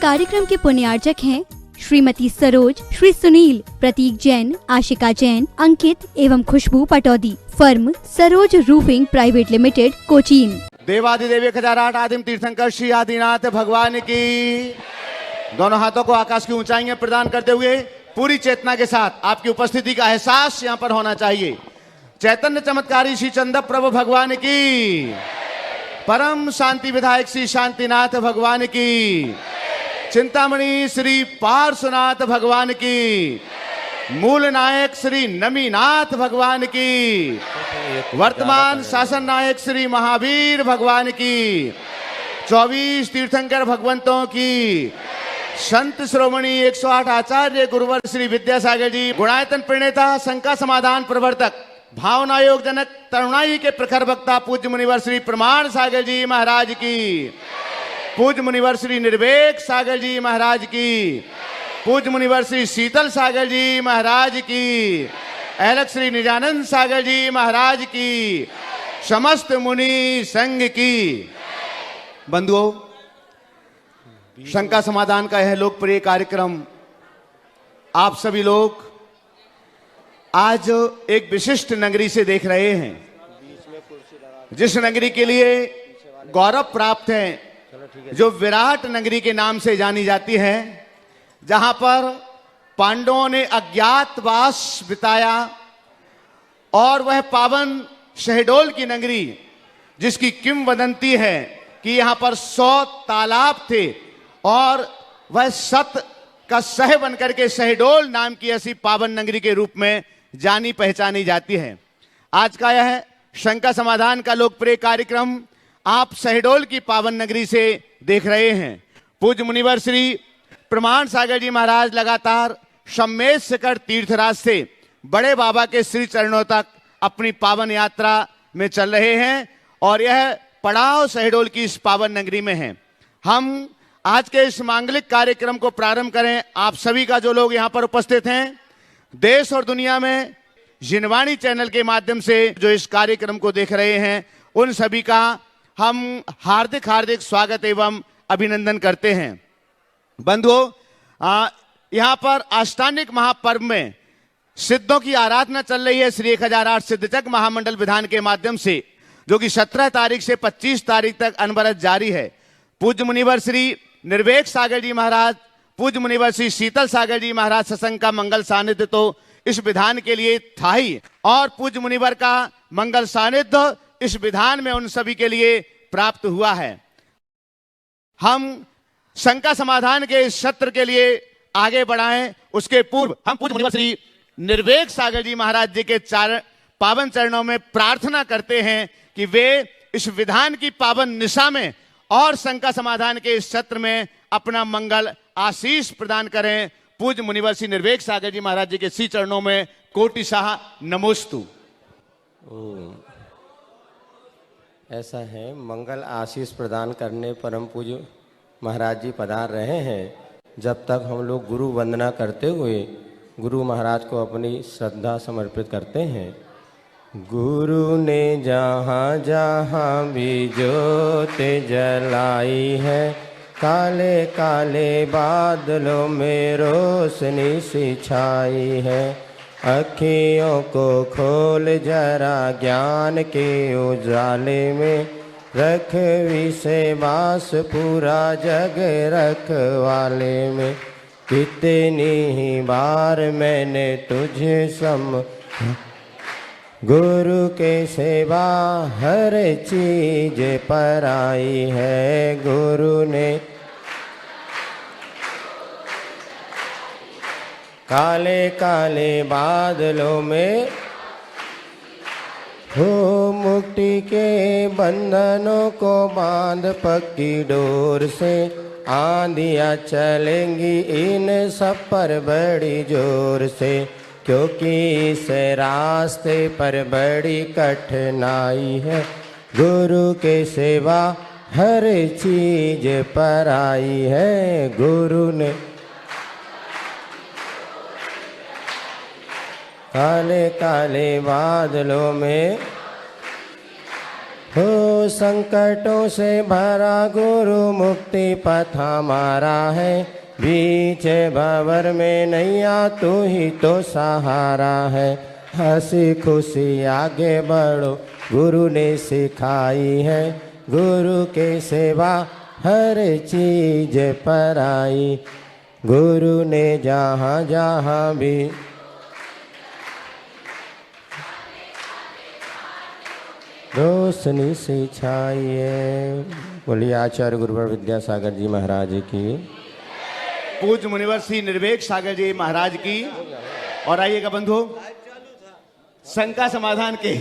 कार्यक्रम के पुण्यार्चक हैं श्रीमती सरोज, श्री सुनील, प्रतीक जैन, आशिका जैन, अंकित एवं Khushboo Pataudi. Firm Saroj roofing private limited, Cochin. देवादिदेव 1008 आदिम तीर्थंकर श्री आदिनाथ भगवान की। दोनों हाथों को आकाश की ऊंचाइयां प्रदान करते हुए पूरी चेतना के साथ आपकी उपस्थिति का एहसास यहाँ पर होना चाहिए। चैतन्य चमत्कारी श्री चंद्र प्रभु भगवान की, परम शांति विधायक श्री शांतिनाथ भगवान की, चिंतामणि श्री पार्श्वनाथ भगवान की, मूल नायक श्री नमीनाथ भगवान की, वर्तमान शासन नायक श्री महावीर भगवान की, 24 तीर्थंकर भगवंतों की, संत श्रोमणी 108 आचार्य गुरुवर श्री विद्यासागर जी, गुणायतन प्रणेता, शंका समाधान प्रवर्तक, भावना योग जनक, तरुणाई के प्रखर वक्ता पूज्य मुनिवर श्री प्रमाण सागर जी महाराज की, पूज्य मुनिवर श्री निर्वेक सागर जी महाराज की, पूज्य मुनिवर श्री शीतल सागर जी महाराज की, अलख श्री निजानंद सागर जी महाराज की, समस्त मुनि संघ की। बंधुओं, शंका समाधान का यह लोकप्रिय कार्यक्रम आप सभी लोग आज एक विशिष्ट नगरी से देख रहे हैं, जिस नगरी के लिए गौरव प्राप्त है, जो विराट नगरी के नाम से जानी जाती है, जहां पर पांडवों ने अज्ञातवास बिताया, और वह पावन शहडोल की नगरी जिसकी किंवदंती है कि यहां पर 100 तालाब थे, और वह सत का सह बनकर के शहडोल नाम की ऐसी पावन नगरी के रूप में जानी पहचानी जाती है। आज का यह शंका समाधान का लोकप्रिय कार्यक्रम आप शहडोल की पावन नगरी से देख रहे हैं। पूज्य मुनिवर श्री प्रमाण सागर जी महाराज लगातार सम्मेद शिखर तीर्थराज से बड़े बाबा के श्री चरणों तक अपनी पावन यात्रा में चल रहे हैं, और यह पड़ाव शहडोल की इस पावन नगरी में है। हम आज के इस मांगलिक कार्यक्रम को प्रारंभ करें। आप सभी का, जो लोग यहाँ पर उपस्थित हैं, देश और दुनिया में जिनवाणी चैनल के माध्यम से जो इस कार्यक्रम को देख रहे हैं, उन सभी का हम हार्दिक हार्दिक स्वागत एवं अभिनंदन करते हैं। बंधुओं, यहाँ पर अष्टांगिक महापर्व में सिद्धों की आराधना चल रही है श्री 1008 सिद्धचक महामंडल विधान के माध्यम से, जो कि 17 तारीख से 25 तारीख तक अनवरत जारी है। पूज्य मुनिवर श्री निर्वेक सागर जी महाराज, पूज्य मुनिवर श्री शीतल सागर जी महाराज सत्संग का मंगल सानिध्य तो इस विधान के लिए था ही, और पूज्य मुनिवर का मंगल सानिध्य इस विधान में उन सभी के लिए प्राप्त हुआ है। हम शंका समाधान के इस सत्र के लिए आगे बढ़ाएं, उसके पूर्व हम पूज्य मुनिवर श्री निर्वेक सागर जी महाराज जी के पावन चरणों में प्रार्थना करते हैं कि वे इस विधान की पावन निशा में और शंका समाधान के इस सत्र में अपना मंगल आशीष प्रदान करें। पूज्य मुनिवर श्री निर्वेक सागर जी महाराज जी के श्री चरणों में कोटि शाह नमोस्तु। ऐसा है, मंगल आशीष प्रदान करने परम पूज्य महाराज जी पधार रहे हैं। जब तक हम लोग गुरु वंदना करते हुए गुरु महाराज को अपनी श्रद्धा समर्पित करते हैं। गुरु ने जहाँ जहाँ भी ज्योत जलाई है, काले काले बादलों में रोशनी सी छाई है। अखियों को खोल जरा ज्ञान के उजाले में, रख विषेवास पूरा जग रखवाले में। कितनी ही बार मैंने तुझे गुरु के सेवा हर चीज पर आई है। गुरु ने काले काले बादलों में हो मुक्ति के बंधनों को बांध पक्की डोर से। आंधियाँ चलेंगी इन सब पर बड़ी जोर से, क्योंकि इस रास्ते पर बड़ी कठिनाई है। गुरु के सेवा हर चीज पर आई है। गुरु ने काले काले बादलों में हो संकटों से भरा गुरु मुक्ति पथ हमारा है, बीच भंवर में नैया तू ही तो सहारा है। हंसी खुशी आगे बढ़ो गुरु ने सिखाई है, गुरु के सेवा हर चीज पर आई। गुरु ने जहाँ जहाँ भी रोशनी से छाई है। बोलिए आचार्य गुरुवर विद्यासागर जी महाराज की, पूज्य मुनिवर श्री निर्वेक सागर जी महाराज की। और आइएगा बंधु, शंका समाधान के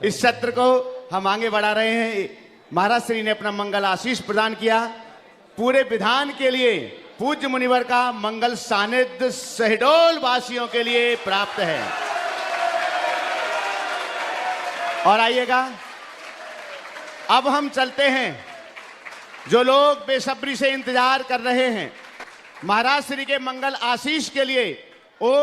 इस सत्र को हम आगे बढ़ा रहे हैं। महाराज श्री ने अपना मंगल आशीष प्रदान किया। पूरे विधान के लिए पूज्य मुनिवर का मंगल सानिध्य शहडोल वासियों के लिए प्राप्त है। और आइएगा, अब हम चलते हैं। जो लोग बेसब्री से इंतजार कर रहे हैं महाराज श्री के मंगल आशीष के लिए, वो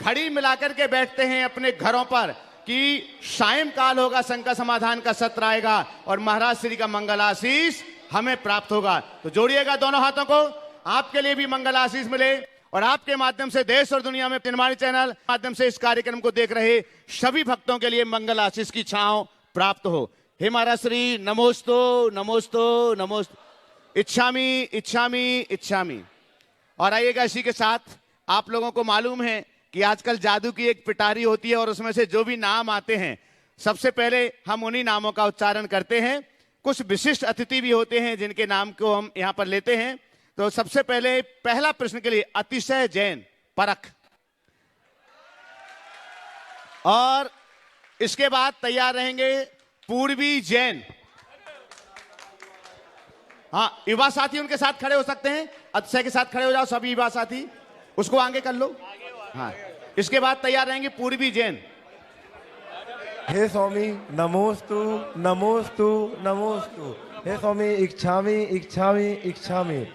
घड़ी मिलाकर के बैठते हैं अपने घरों पर कि सायंकाल होगा, शंका समाधान का सत्र आएगा और महाराज श्री का मंगल आशीष हमें प्राप्त होगा। तो जोड़िएगा दोनों हाथों को, आपके लिए भी मंगल आशीष मिले और आपके माध्यम से देश और दुनिया में निर्माणी चैनल माध्यम से इस कार्यक्रम को देख रहे सभी भक्तों के लिए मंगल आशीष की छांव प्राप्त हो। हे महाराज श्री, नमोस्तु नमोस्तु नमोस्तु, इच्छामि इच्छामि इच्छामि। और आइएगा, इसी के साथ आप लोगों को मालूम है कि आजकल जादू की एक पिटारी होती है और उसमें से जो भी नाम आते हैं सबसे पहले हम उन्हीं नामों का उच्चारण करते हैं। कुछ विशिष्ट अतिथि भी होते हैं जिनके नाम को हम यहाँ पर लेते हैं। तो सबसे पहले पहला प्रश्न के लिए अतिशय जैन परख, और इसके बाद तैयार रहेंगे पूर्वी जैन। हाँ, युवा साथी उनके साथ खड़े हो सकते हैं, अतिशय के साथ खड़े हो जाओ सभी युवा साथी, उसको आगे कर लो। हाँ, इसके बाद तैयार रहेंगे पूर्वी जैन। हे स्वामी नमोस्तु नमोस्तु नमोस्तु। हे स्वामी इच्छामि इच्छामि इच्छामि।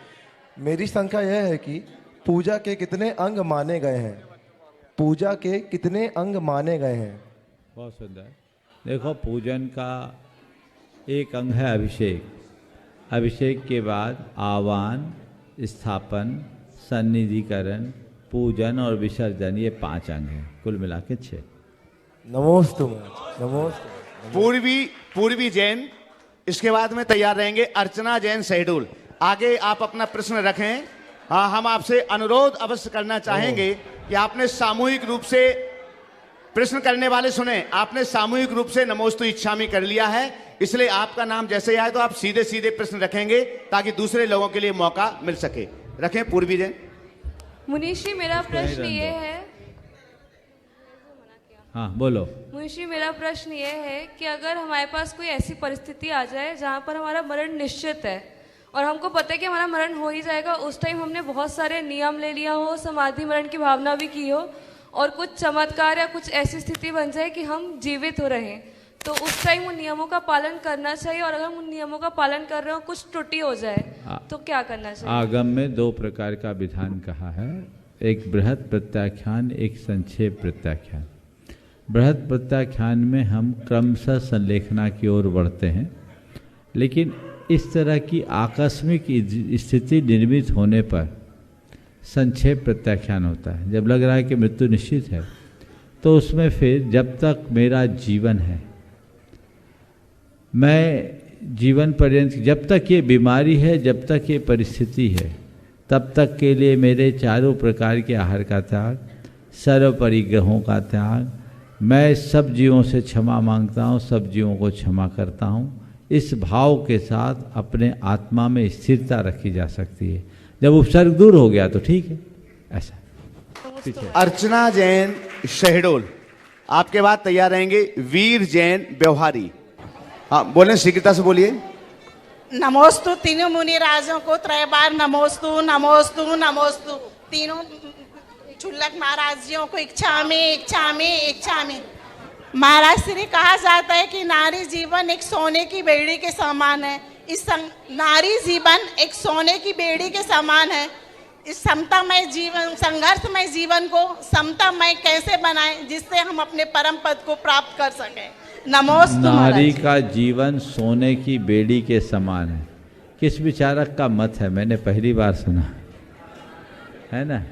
मेरी शंका यह है कि पूजा के कितने अंग माने गए हैं? पूजा के कितने अंग माने गए हैं? बहुत सुंदर। देखो, पूजन का एक अंग है अभिषेक। अभिषेक के बाद आवाहन, स्थापन, सन्निधिकरण, पूजन और विसर्जन, ये 5 अंग हैं, कुल मिला के 6। नमोस्तु नमोस्तु। पूर्वी जैन। इसके बाद में तैयार रहेंगे अर्चना जैन शहडोल। आगे आप अपना प्रश्न रखें। हाँ, हम आपसे अनुरोध अवश्य करना चाहेंगे कि आपने सामूहिक रूप से प्रश्न करने वाले सुने, आपने सामूहिक रूप से नमोस्तु इच्छामि कर लिया है, इसलिए आपका नाम जैसे आए तो आप सीधे सीधे प्रश्न रखेंगे ताकि दूसरे लोगों के लिए मौका मिल सके। रखें पूर्वी जैन। मुनीश्री, मेरा प्रश्न ये है। हाँ बोलो। मुनीश्री, मेरा प्रश्न ये है कि अगर हमारे पास कोई ऐसी परिस्थिति आ जाए जहाँ पर हमारा मरण निश्चित है और हमको पता है कि हमारा मरण हो ही जाएगा, उस टाइम हमने बहुत सारे नियम ले लिया हो, समाधि मरण की भावना भी की हो और कुछ चमत्कार या कुछ ऐसी स्थिति बन जाए कि हम जीवित हो रहें, तो उस टाइम उन नियमों का पालन करना चाहिए? और अगर हम उन नियमों का पालन कर रहे हो, कुछ त्रुटि हो जाए तो क्या करना चाहिए? आगम में 2 प्रकार का विधान कहा है, एक बृहत प्रत्याख्यान, एक संक्षेप प्रत्याख्यान। बृहत प्रत्याख्यान में हम क्रमशः संलेखना की ओर बढ़ते हैं, लेकिन इस तरह की आकस्मिक स्थिति निर्मित होने पर संक्षेप प्रत्याख्यान होता है। जब लग रहा है कि मृत्यु निश्चित है तो उसमें फिर जब तक मेरा जीवन है, मैं जीवन पर्यंत, जब तक ये बीमारी है, जब तक ये परिस्थिति है, तब तक के लिए मेरे चारों प्रकार के आहार का त्याग, सर्व परिग्रहों का त्याग, मैं सब जीवों से क्षमा मांगता हूँ, सब जीवों को क्षमा करता हूँ, इस भाव के साथ अपने आत्मा में स्थिरता रखी जा सकती है। जब उपसर्ग दूर हो गया तो ठीक है। ऐसा। अर्चना जैन शहडोल। आपके बाद तैयार रहेंगे वीर जैन व्यवहारी। हाँ बोलें, शीघ्रता से बोलिए। नमोस्तु तीनों मुनि राजों को 3 बार नमोस्तु नमोस्तु नमोस्तु। तीनों छुल्लक महाराज जियों को इच्छामि इच्छामि इच्छामि। महाराज श्री कहा जाता है कि नारी जीवन एक सोने की बेड़ी के समान है। इस नारी जीवन एक सोने की बेड़ी के समान है। इस समतामय जीवन, संघर्षमय जीवन को समतामय कैसे बनाएं जिससे हम अपने परम पद को प्राप्त कर सकें। नमोस्तु महाराज नारी जी। का जीवन सोने की बेड़ी के समान है। किस विचारक का मत है? मैंने पहली बार सुना है ना।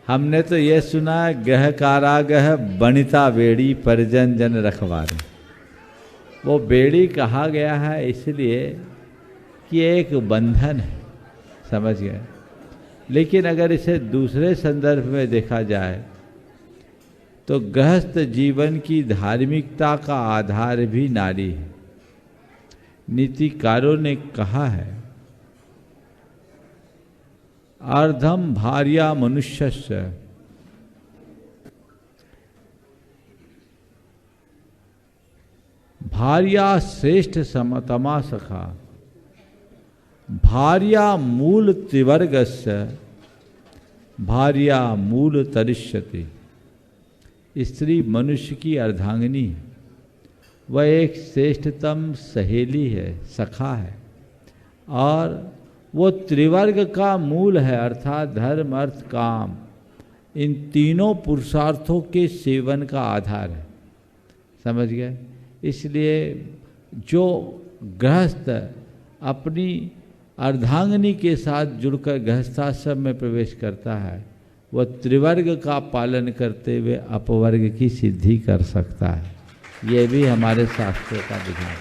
हमने तो ये सुना, गृह कारागृह बनिता बेड़ी परिजन जन रखवारे। वो बेड़ी कहा गया है इसलिए कि एक बंधन है, समझ गए। लेकिन अगर इसे दूसरे संदर्भ में देखा जाए तो गृहस्थ जीवन की धार्मिकता का आधार भी नारी है। नीतिकारों ने कहा है, अर्धम भार्या मनुष्यस्य भार्या श्रेष्ठ समतमा सखा भार्या मूल त्रिवर्गस्य भार्या मूल तरिष्यति। स्त्री मनुष्य की अर्धांगिनी है, वह एक श्रेष्ठतम सहेली है, सखा है, और वो त्रिवर्ग का मूल है, अर्थात धर्म अर्थ काम, इन तीनों पुरुषार्थों के सेवन का आधार है, समझ गए। इसलिए जो गृहस्थ अपनी अर्धांगिनी के साथ जुड़कर गृहस्थाश्रम में प्रवेश करता है, वह त्रिवर्ग का पालन करते हुए अपवर्ग की सिद्धि कर सकता है। ये भी हमारे शास्त्रों का विधान है।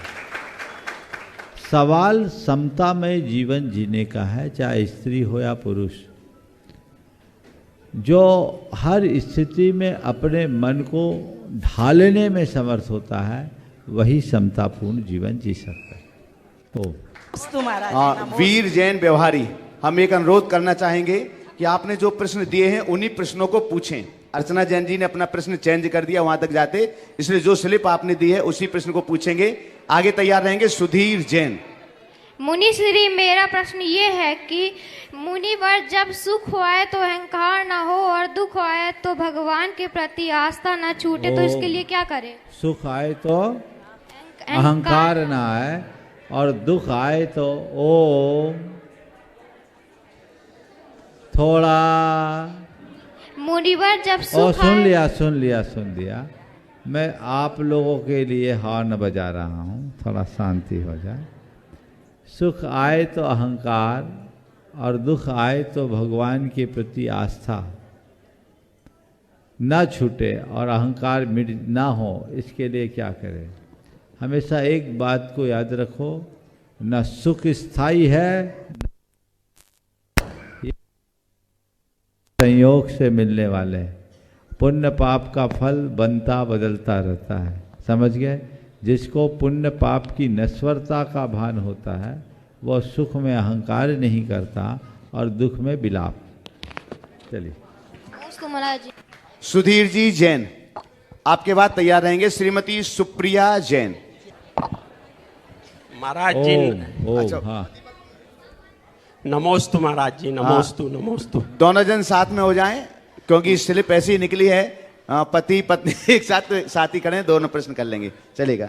सवाल समता में जीवन जीने का है, चाहे स्त्री हो या पुरुष। जो हर स्थिति में अपने मन को ढालने में समर्थ होता है, वही समतापूर्ण जीवन जी सकता है। ओ वीर जैन व्यवहारी, हम एक अनुरोध करना चाहेंगे कि आपने जो प्रश्न दिए हैं उन्हीं प्रश्नों को पूछें। अर्चना जैन जी ने अपना प्रश्न चेंज कर दिया वहां तक जाते, इसलिए जो स्लिप आपने दी है उसी प्रश्न को पूछेंगे। आगे तैयार रहेंगे सुधीर जैन। मुनि श्री, मेरा प्रश्न ये है कि मुनिवर जब सुख होए तो अहंकार ना हो और दुख आए तो भगवान के प्रति आस्था ना छूटे, तो इसके लिए क्या करें? सुख आए तो अहंकार ना आए और दुख आए तो ओम थोड़ा मुनिवर जब ओ सुख सुन लिया। मैं आप लोगों के लिए हॉर्न बजा रहा हूँ, थोड़ा शांति हो जाए। सुख आए तो अहंकार और दुख आए तो भगवान के प्रति आस्था न छूटे और अहंकार मिट ना हो, इसके लिए क्या करें? हमेशा एक बात को याद रखो, न सुख स्थायी है, संयोग से मिलने वाले। पुण्य पाप का फल बनता बदलता रहता है, समझ गए। जिसको पुण्य पाप की नश्वरता का भान होता है, वह सुख में अहंकार नहीं करता और दुख में विलाप। चलिए महाराज जी। सुधीर जी जैन, आपके बाद तैयार रहेंगे श्रीमती सुप्रिया जैन। महाराज जी अच्छा। हाँ, नमोस्तु महाराज जी, नमोस्तु नमोस्तु। दोनों जन साथ में हो जाएं, क्योंकि स्लिप ऐसी ही निकली है। पति पत्नी एक साथ ही करें, दोनों प्रश्न कर लेंगे, चलेगा।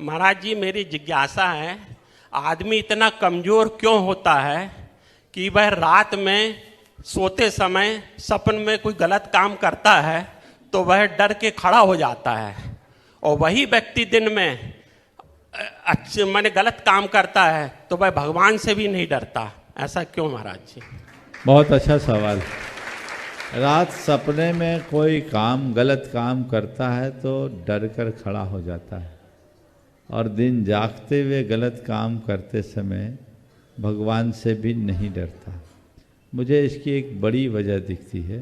महाराज जी, मेरी जिज्ञासा है, आदमी इतना कमजोर क्यों होता है कि वह रात में सोते समय सपन में कोई गलत काम करता है तो वह डर के खड़ा हो जाता है, और वही व्यक्ति दिन में अच्छे मैंने गलत काम करता है तो वह भगवान से भी नहीं डरता? ऐसा क्यों महाराज जी? बहुत अच्छा सवाल। रात सपने में कोई काम गलत काम करता है तो डर कर खड़ा हो जाता है, और दिन जागते हुए गलत काम करते समय भगवान से भी नहीं डरता। मुझे इसकी एक बड़ी वजह दिखती है।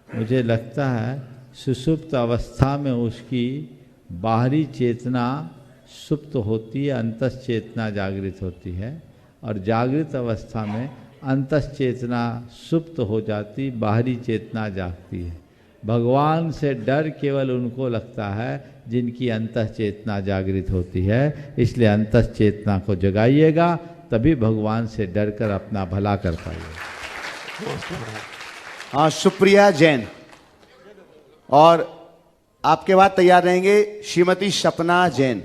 मुझे लगता है सुषुप्त अवस्था में उसकी बाहरी चेतना सुप्त होती है, अंतस चेतना जागृत होती है, और जागृत अवस्था में अंतस चेतना सुप्त हो जाती, बाहरी चेतना जागती है। भगवान से डर केवल उनको लगता है जिनकी अंतस चेतना जागृत होती है, इसलिए अंतस चेतना को जगाइएगा, तभी भगवान से डर कर अपना भला कर पाइएगा। हाँ, सुप्रिया जैन। और आपके बाद तैयार रहेंगे श्रीमती सपना जैन।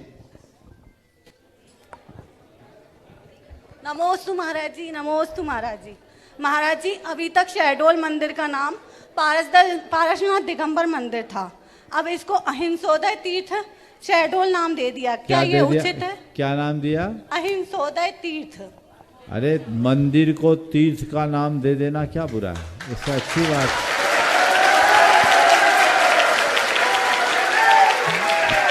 नमोस्तु महाराज जी, नमोस्तु महाराज जी। महाराज जी, अभी तक शहडोल मंदिर का नाम पारसनाथ दिगंबर मंदिर था। अब इसको अहिंसोदय तीर्थ शहडोल नाम दे दिया, क्या ये उचित है? क्या नाम दिया? अहिंसोदय तीर्थ। अरे मंदिर को तीर्थ का नाम दे देना क्या बुरा है, इससे अच्छी बात।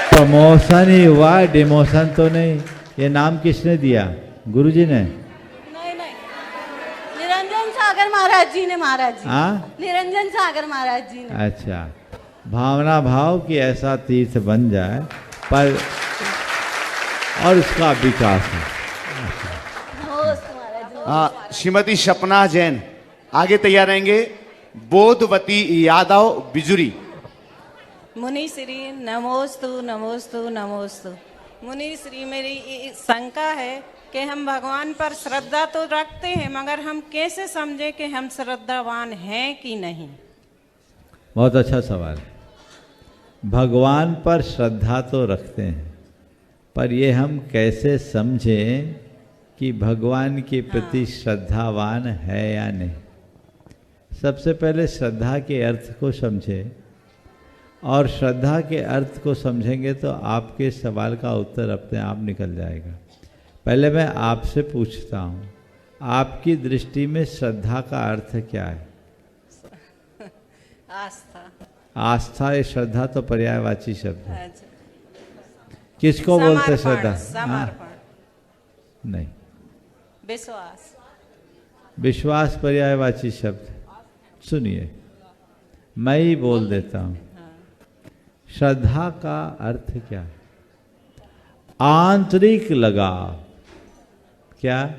प्रमोशन ही हुआ, डिमोशन तो नहीं। ये नाम किसने दिया? गुरुजी ने? नहीं नहीं, निरंजन सागर महाराज जी ने। महाराज जी, हाँ, निरंजन सागर महाराज जी ने। अच्छा, भावना भाव कि ऐसा तीर्थ बन जाए पर और इसका विकास है। श्रीमती सपना जैन आगे तैयार रहेंगे। बोधवती यादव बिजुरी। मुनि श्री नमोस्तु नमोस्तु नमोस्तु। मुनि श्री, मेरी शंका है कि हम भगवान पर श्रद्धा तो रखते हैं, मगर हम कैसे समझे कि हम श्रद्धावान हैं कि नहीं? बहुत अच्छा सवाल है। भगवान पर श्रद्धा तो रखते हैं, पर ये हम कैसे समझें कि भगवान के प्रति श्रद्धावान है या नहीं। सबसे पहले श्रद्धा के अर्थ को समझें, और श्रद्धा के अर्थ को समझेंगे तो आपके सवाल का उत्तर अपने आप निकल जाएगा। पहले मैं आपसे पूछता हूँ, आपकी दृष्टि में श्रद्धा का अर्थ क्या है? आस्था। आस्था है, श्रद्धा तो पर्यायवाची शब्द है। किसको बोलते श्रद्धा? समर्पण। नहीं, विश्वास। विश्वास पर्यायवाची शब्द। सुनिए, मैं ही बोल देता हूं। श्रद्धा का अर्थ क्या है? आंतरिक लगाव। क्या?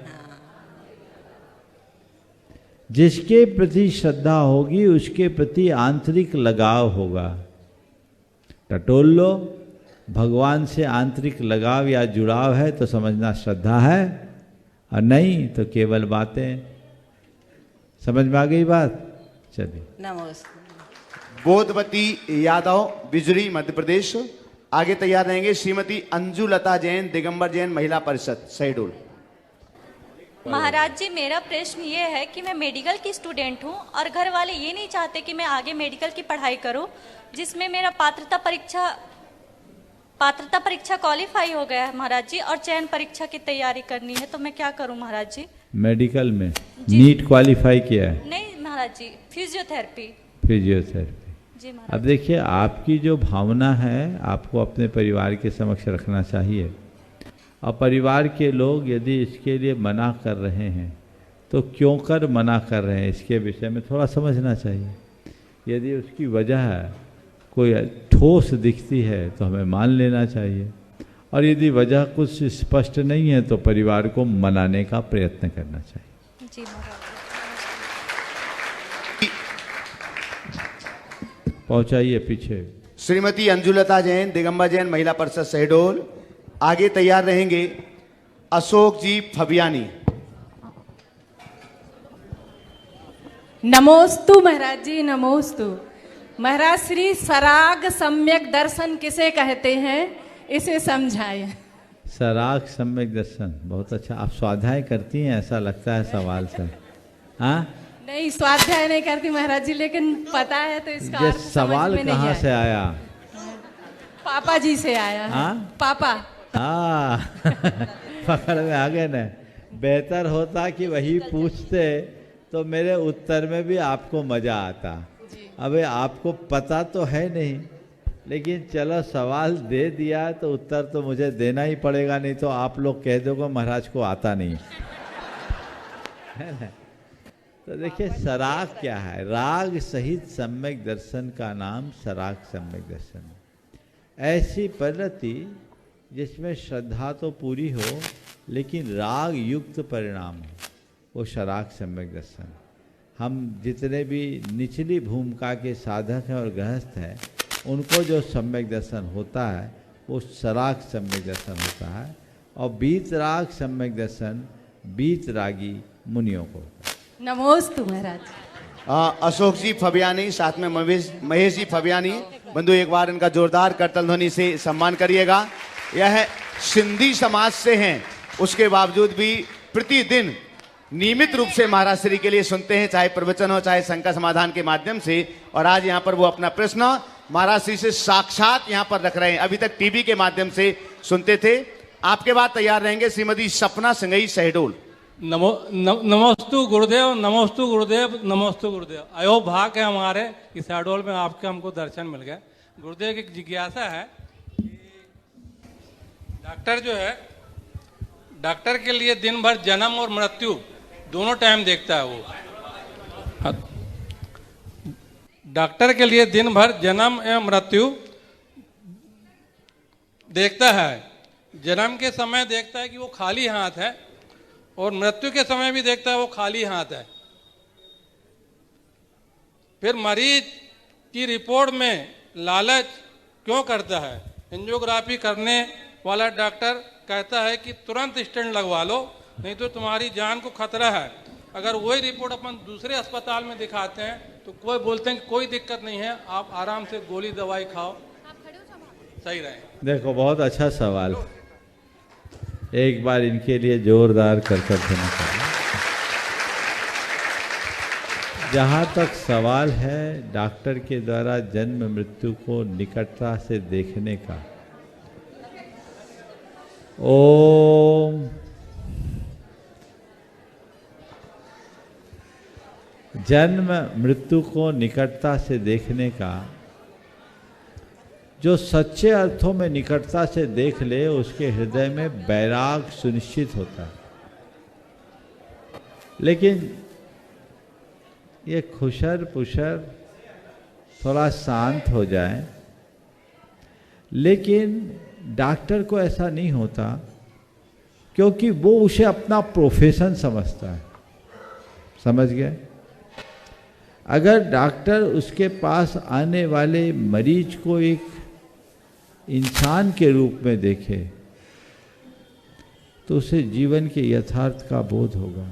जिसके प्रति श्रद्धा होगी उसके प्रति आंतरिक लगाव होगा। टटोल लो, भगवान से आंतरिक लगाव या जुड़ाव है तो समझना श्रद्धा है, और नहीं तो केवल बातें। समझ में आ गई बात? चलिए। नमस्कार। बोधवती यादव बिजुरी मध्य प्रदेश। आगे तैयार रहेंगे श्रीमती अंजुलता जैन दिगंबर जैन महिला परिषद शहडोल। महाराज जी, मेरा प्रश्न ये है कि मैं मेडिकल की स्टूडेंट हूँ और घर वाले ये नहीं चाहते कि मैं आगे मेडिकल की पढ़ाई करूँ, जिसमें मेरा पात्रता परीक्षा क्वालिफाई हो गया है महाराज जी, और चयन परीक्षा की तैयारी करनी है, तो मैं क्या करूँ महाराज जी? मेडिकल में नीट क्वालिफाई किया है? नहीं महाराज जी, फिजियोथेरेपी जी महाराज। अब देखिए, आपकी जो भावना है आपको अपने परिवार के समक्ष रखना चाहिए, और परिवार के लोग यदि इसके लिए मना कर रहे हैं तो क्यों कर मना कर रहे हैं, इसके विषय में थोड़ा समझना चाहिए। यदि उसकी वजह कोई ठोस दिखती है तो हमें मान लेना चाहिए, और यदि वजह कुछ स्पष्ट नहीं है तो परिवार को मनाने का प्रयत्न करना चाहिए। जी महाराज। पहुंचाइए पीछे। श्रीमती अंजुलता जैन दिगंबर जैन महिला परिषद शहडोल। आगे तैयार रहेंगे अशोक जी फबियानी। नमोस्तु महाराज जी, नमोस्तु। महाराज श्री सराग सम्यक दर्शन किसे कहते हैं, इसे समझाएं। सराग सम्यक दर्शन, बहुत अच्छा। आप स्वाध्याय करती हैं ऐसा लगता है सवाल से। हाँ, नहीं स्वाध्याय नहीं करती महाराज जी, लेकिन पता है तो इसका अर्थ सवाल कहाँ से आया? पापा जी से आया। हाँ, पापा। हाँ पकड़ में आ गए ना। बेहतर होता कि वही पूछते तो मेरे उत्तर में भी आपको मजा आता। अबे आपको पता तो है नहीं, लेकिन चलो सवाल दे दिया तो उत्तर तो मुझे देना ही पड़ेगा, नहीं तो आप लोग कह दोगे महाराज को आता नहीं है ना। तो देखिए, सराग क्या है? राग सहित सम्यक दर्शन का नाम सराग सम्यक दर्शन है। ऐसी पद्धति जिसमें श्रद्धा तो पूरी हो लेकिन राग युक्त परिणाम हो, वो सराग सम्यक दर्शन। हम जितने भी निचली भूमिका के साधक हैं और गृहस्थ हैं, उनको जो सम्यक दर्शन होता है वो सराग सम्यक दर्शन होता है, और बीत राग सम्यक दर्शन बीत रागी मुनियों को होता है। नमोस्तु महाराज। अशोक जी फबियानी, साथ में महेश जी फबियानी। बंधु, एक बार इनका जोरदार करतल ध्वनि से सम्मान करिएगा। यह सिंधी समाज से हैं, उसके बावजूद भी प्रतिदिन नियमित रूप से महाराज श्री के लिए सुनते हैं, चाहे प्रवचन हो चाहे शंका समाधान के माध्यम से। और आज यहाँ पर वो अपना प्रश्न महाराज श्री से साक्षात यहाँ पर रख रहे हैं। अभी तक टीवी के माध्यम से सुनते थे। आपके बाद तैयार रहेंगे श्रीमती सपना सिंघई शहडोल। नमोस्तु गुरुदेव, नमोस्तु गुरुदेव, नमोस्तु गुरुदेव। अयो भाग है हमारे कि शहडोल में आपके हमको दर्शन मिल गए। गुरुदेव की जिज्ञासा है कि डॉक्टर जो है, डॉक्टर के लिए दिन भर जन्म और मृत्यु दोनों टाइम देखता है वो। डॉक्टर के लिए दिन भर जन्म एवं मृत्यु देखता है। जन्म के समय देखता है कि वो खाली हाथ है और मृत्यु के समय भी देखता है वो खाली हाथ है। फिर मरीज की रिपोर्ट में लालच क्यों करता है? एंजियोग्राफी करने वाला डॉक्टर कहता है कि तुरंत स्टेंट लगवा लो, नहीं तो तुम्हारी जान को खतरा है। अगर वही रिपोर्ट अपन दूसरे अस्पताल में दिखाते हैं तो कोई बोलते हैं कि कोई दिक्कत नहीं है, आप आराम से गोली दवाई खाओ, सही रहे। देखो, बहुत अच्छा सवाल। एक बार इनके लिए जोरदार करकट देना चाहिए। जहाँ तक सवाल है डॉक्टर के द्वारा जन्म मृत्यु को निकटता से देखने का, ओम जन्म मृत्यु को निकटता से देखने का, जो सच्चे अर्थों में निकटता से देख ले उसके हृदय में वैराग सुनिश्चित होता है। लेकिन ये खुशर पुशर थोड़ा शांत हो जाए, लेकिन डॉक्टर को ऐसा नहीं होता क्योंकि वो उसे अपना प्रोफेशन समझता है। समझ गए? अगर डॉक्टर उसके पास आने वाले मरीज को एक इंसान के रूप में देखे तो उसे जीवन के यथार्थ का बोध होगा।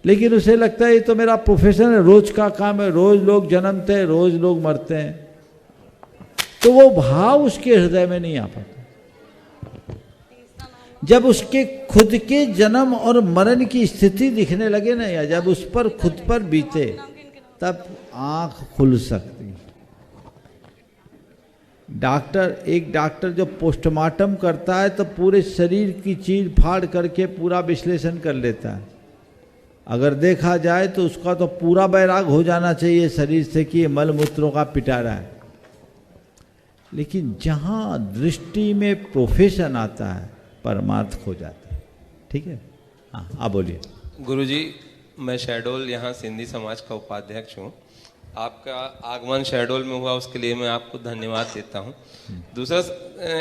लेकिन उसे लगता है ये तो मेरा प्रोफेशन है, रोज का काम है, रोज लोग जन्मते हैं, रोज लोग मरते हैं, तो वो भाव उसके हृदय में नहीं आ पाता। जब उसके खुद के जन्म और मरण की स्थिति दिखने लगे ना, या जब उस पर खुद पर बीते, तब आंख खुल सकती। एक डॉक्टर जो पोस्टमार्टम करता है तो पूरे शरीर की चीर फाड़ करके पूरा विश्लेषण कर लेता है। अगर देखा जाए तो उसका तो पूरा बैराग हो जाना चाहिए शरीर से कि ये मल मूत्रों का पिटारा है। लेकिन जहाँ दृष्टि में प्रोफेशन आता है परमार्थ खो जाता है। ठीक है, हाँ आप बोलिए। गुरुजी, मैं शहडोल यहाँ सिंधी समाज का उपाध्यक्ष हूँ। आपका आगमन शहडोल में हुआ, उसके लिए मैं आपको धन्यवाद देता हूँ। दूसरा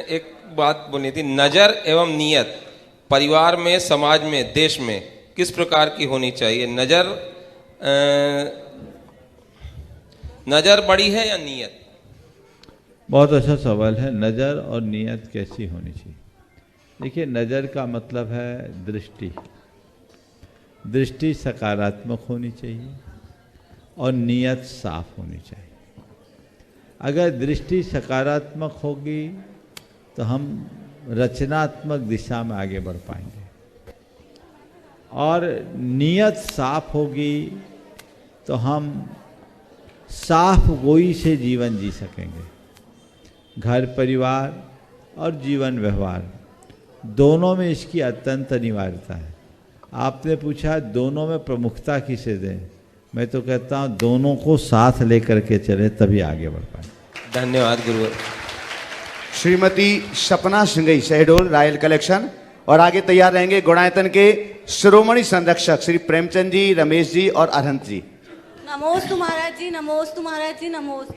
एक बात बोलनी थी, नज़र एवं नीयत परिवार में, समाज में, देश में किस प्रकार की होनी चाहिए? नज़र बड़ी है या नीयत? बहुत अच्छा सवाल है। नज़र और नीयत कैसी होनी चाहिए? देखिए, नज़र का मतलब है दृष्टि। दृष्टि सकारात्मक होनी चाहिए और नीयत साफ होनी चाहिए। अगर दृष्टि सकारात्मक होगी तो हम रचनात्मक दिशा में आगे बढ़ पाएंगे, और नीयत साफ होगी तो हम साफ गोई से जीवन जी सकेंगे। घर परिवार और जीवन व्यवहार दोनों में इसकी अत्यंत अनिवार्यता है। आपने पूछा दोनों में प्रमुखता किसे दें, मैं तो कहता हूँ दोनों को साथ लेकर के चले, तभी आगे बढ़ पाए। धन्यवाद गुरु। श्रीमती सपना सिंघई शहडोल रॉयल कलेक्शन। और आगे तैयार रहेंगे गुणायतन के शिरोमणि संरक्षक श्री प्रेमचंद जी, रमेश जी और अरहंत जी। नमोस्तु महाराज जी, नमोस्तु महाराज जी, नमोस्तु।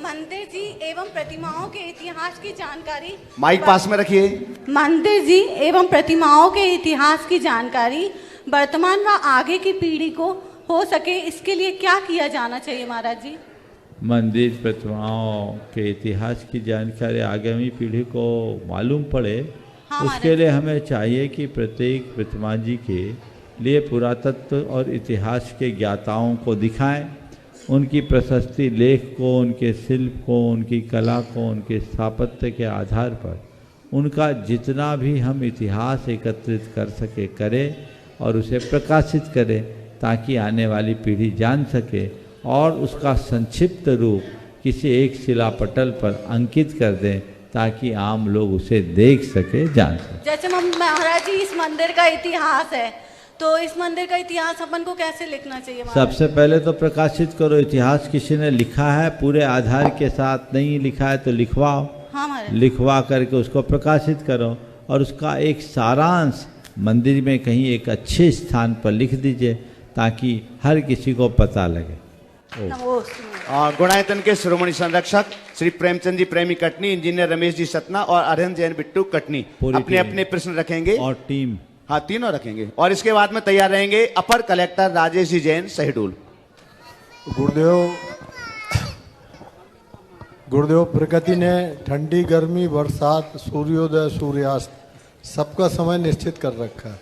मंदिर जी एवं प्रतिमाओं के इतिहास की जानकारी, माइक पास में रखिए। मंदिर जी एवं प्रतिमाओं के इतिहास की जानकारी वर्तमान व आगे की पीढ़ी को हो सके, इसके लिए क्या किया जाना चाहिए महाराज जी? मंदिर प्रतिमाओं के इतिहास की जानकारी आगामी पीढ़ी को मालूम पड़े, उसके लिए हमें चाहिए कि प्रत्येक प्रतिमा जी के लिए पुरातत्व और इतिहास के ज्ञाताओं को दिखाएं, उनकी प्रशस्ति लेख को, उनके शिल्प को, उनकी कला को, उनके स्थापत्य के आधार पर उनका जितना भी हम इतिहास एकत्रित कर सके करें और उसे प्रकाशित करें, ताकि आने वाली पीढ़ी जान सके और उसका संक्षिप्त रूप किसी एक शिलापटल पर अंकित कर दें ताकि आम लोग उसे देख सके, जान सके। जैसे महाराज जी इस मंदिर का इतिहास है, तो इस मंदिर का इतिहास अपन को कैसे लिखना चाहिए? सबसे पहले तो प्रकाशित करो। इतिहास किसी ने लिखा है, पूरे आधार के साथ नहीं लिखा है तो लिखवाओ। हाँ, लिखवा करके उसको प्रकाशित करो और उसका एक सारांश मंदिर में कहीं एक अच्छे स्थान पर लिख दीजिए ताकि हर किसी को पता लगे। गुणायतन के शिरोमणि संरक्षक श्री प्रेमचंद जी प्रेमी कटनी, इंजीनियर रमेश जी सतना और अरहन जैन बिट्टू कटनी अपने अपने प्रश्न रखेंगे और टीम, हाँ तीनों रखेंगे। और इसके बाद में तैयार रहेंगे अपर कलेक्टर राजेश जी जैन शहडोल। गुरुदेव प्रकृति ने ठंडी गर्मी बरसात सूर्योदय सूर्यास्त सबका समय निश्चित कर रखा है,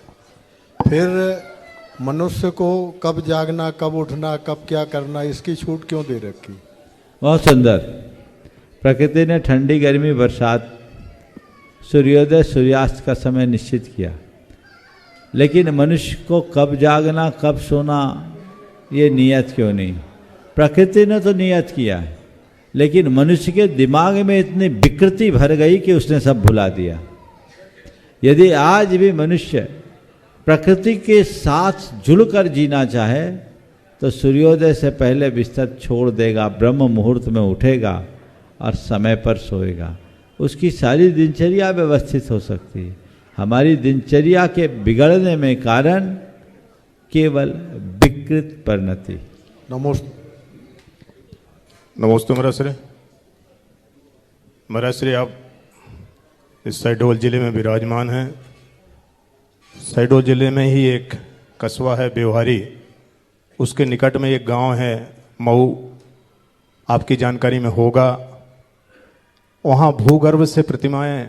फिर मनुष्य को कब जागना कब उठना कब क्या करना इसकी छूट क्यों दे रखी? बहुत सुंदर। प्रकृति ने ठंडी गर्मी बरसात सूर्योदय सूर्यास्त का समय निश्चित किया, लेकिन मनुष्य को कब जागना कब सोना ये नियत क्यों नहीं? प्रकृति ने तो नियत किया है, लेकिन मनुष्य के दिमाग में इतनी विकृति भर गई कि उसने सब भुला दिया। यदि आज भी मनुष्य प्रकृति के साथ जुड़कर जीना चाहे तो सूर्योदय से पहले बिस्तर छोड़ देगा, ब्रह्म मुहूर्त में उठेगा और समय पर सोएगा, उसकी सारी दिनचर्या व्यवस्थित हो सकती है। हमारी दिनचर्या के बिगड़ने में कारण केवल विकृत परिणति। नमस्ते महाराज श्री, आप इस शहडोल जिले में विराजमान हैं। शहडोल जिले में ही एक कस्बा है बेवहारी, उसके निकट में एक गांव है मऊ, आपकी जानकारी में होगा। वहाँ भूगर्भ से प्रतिमाएं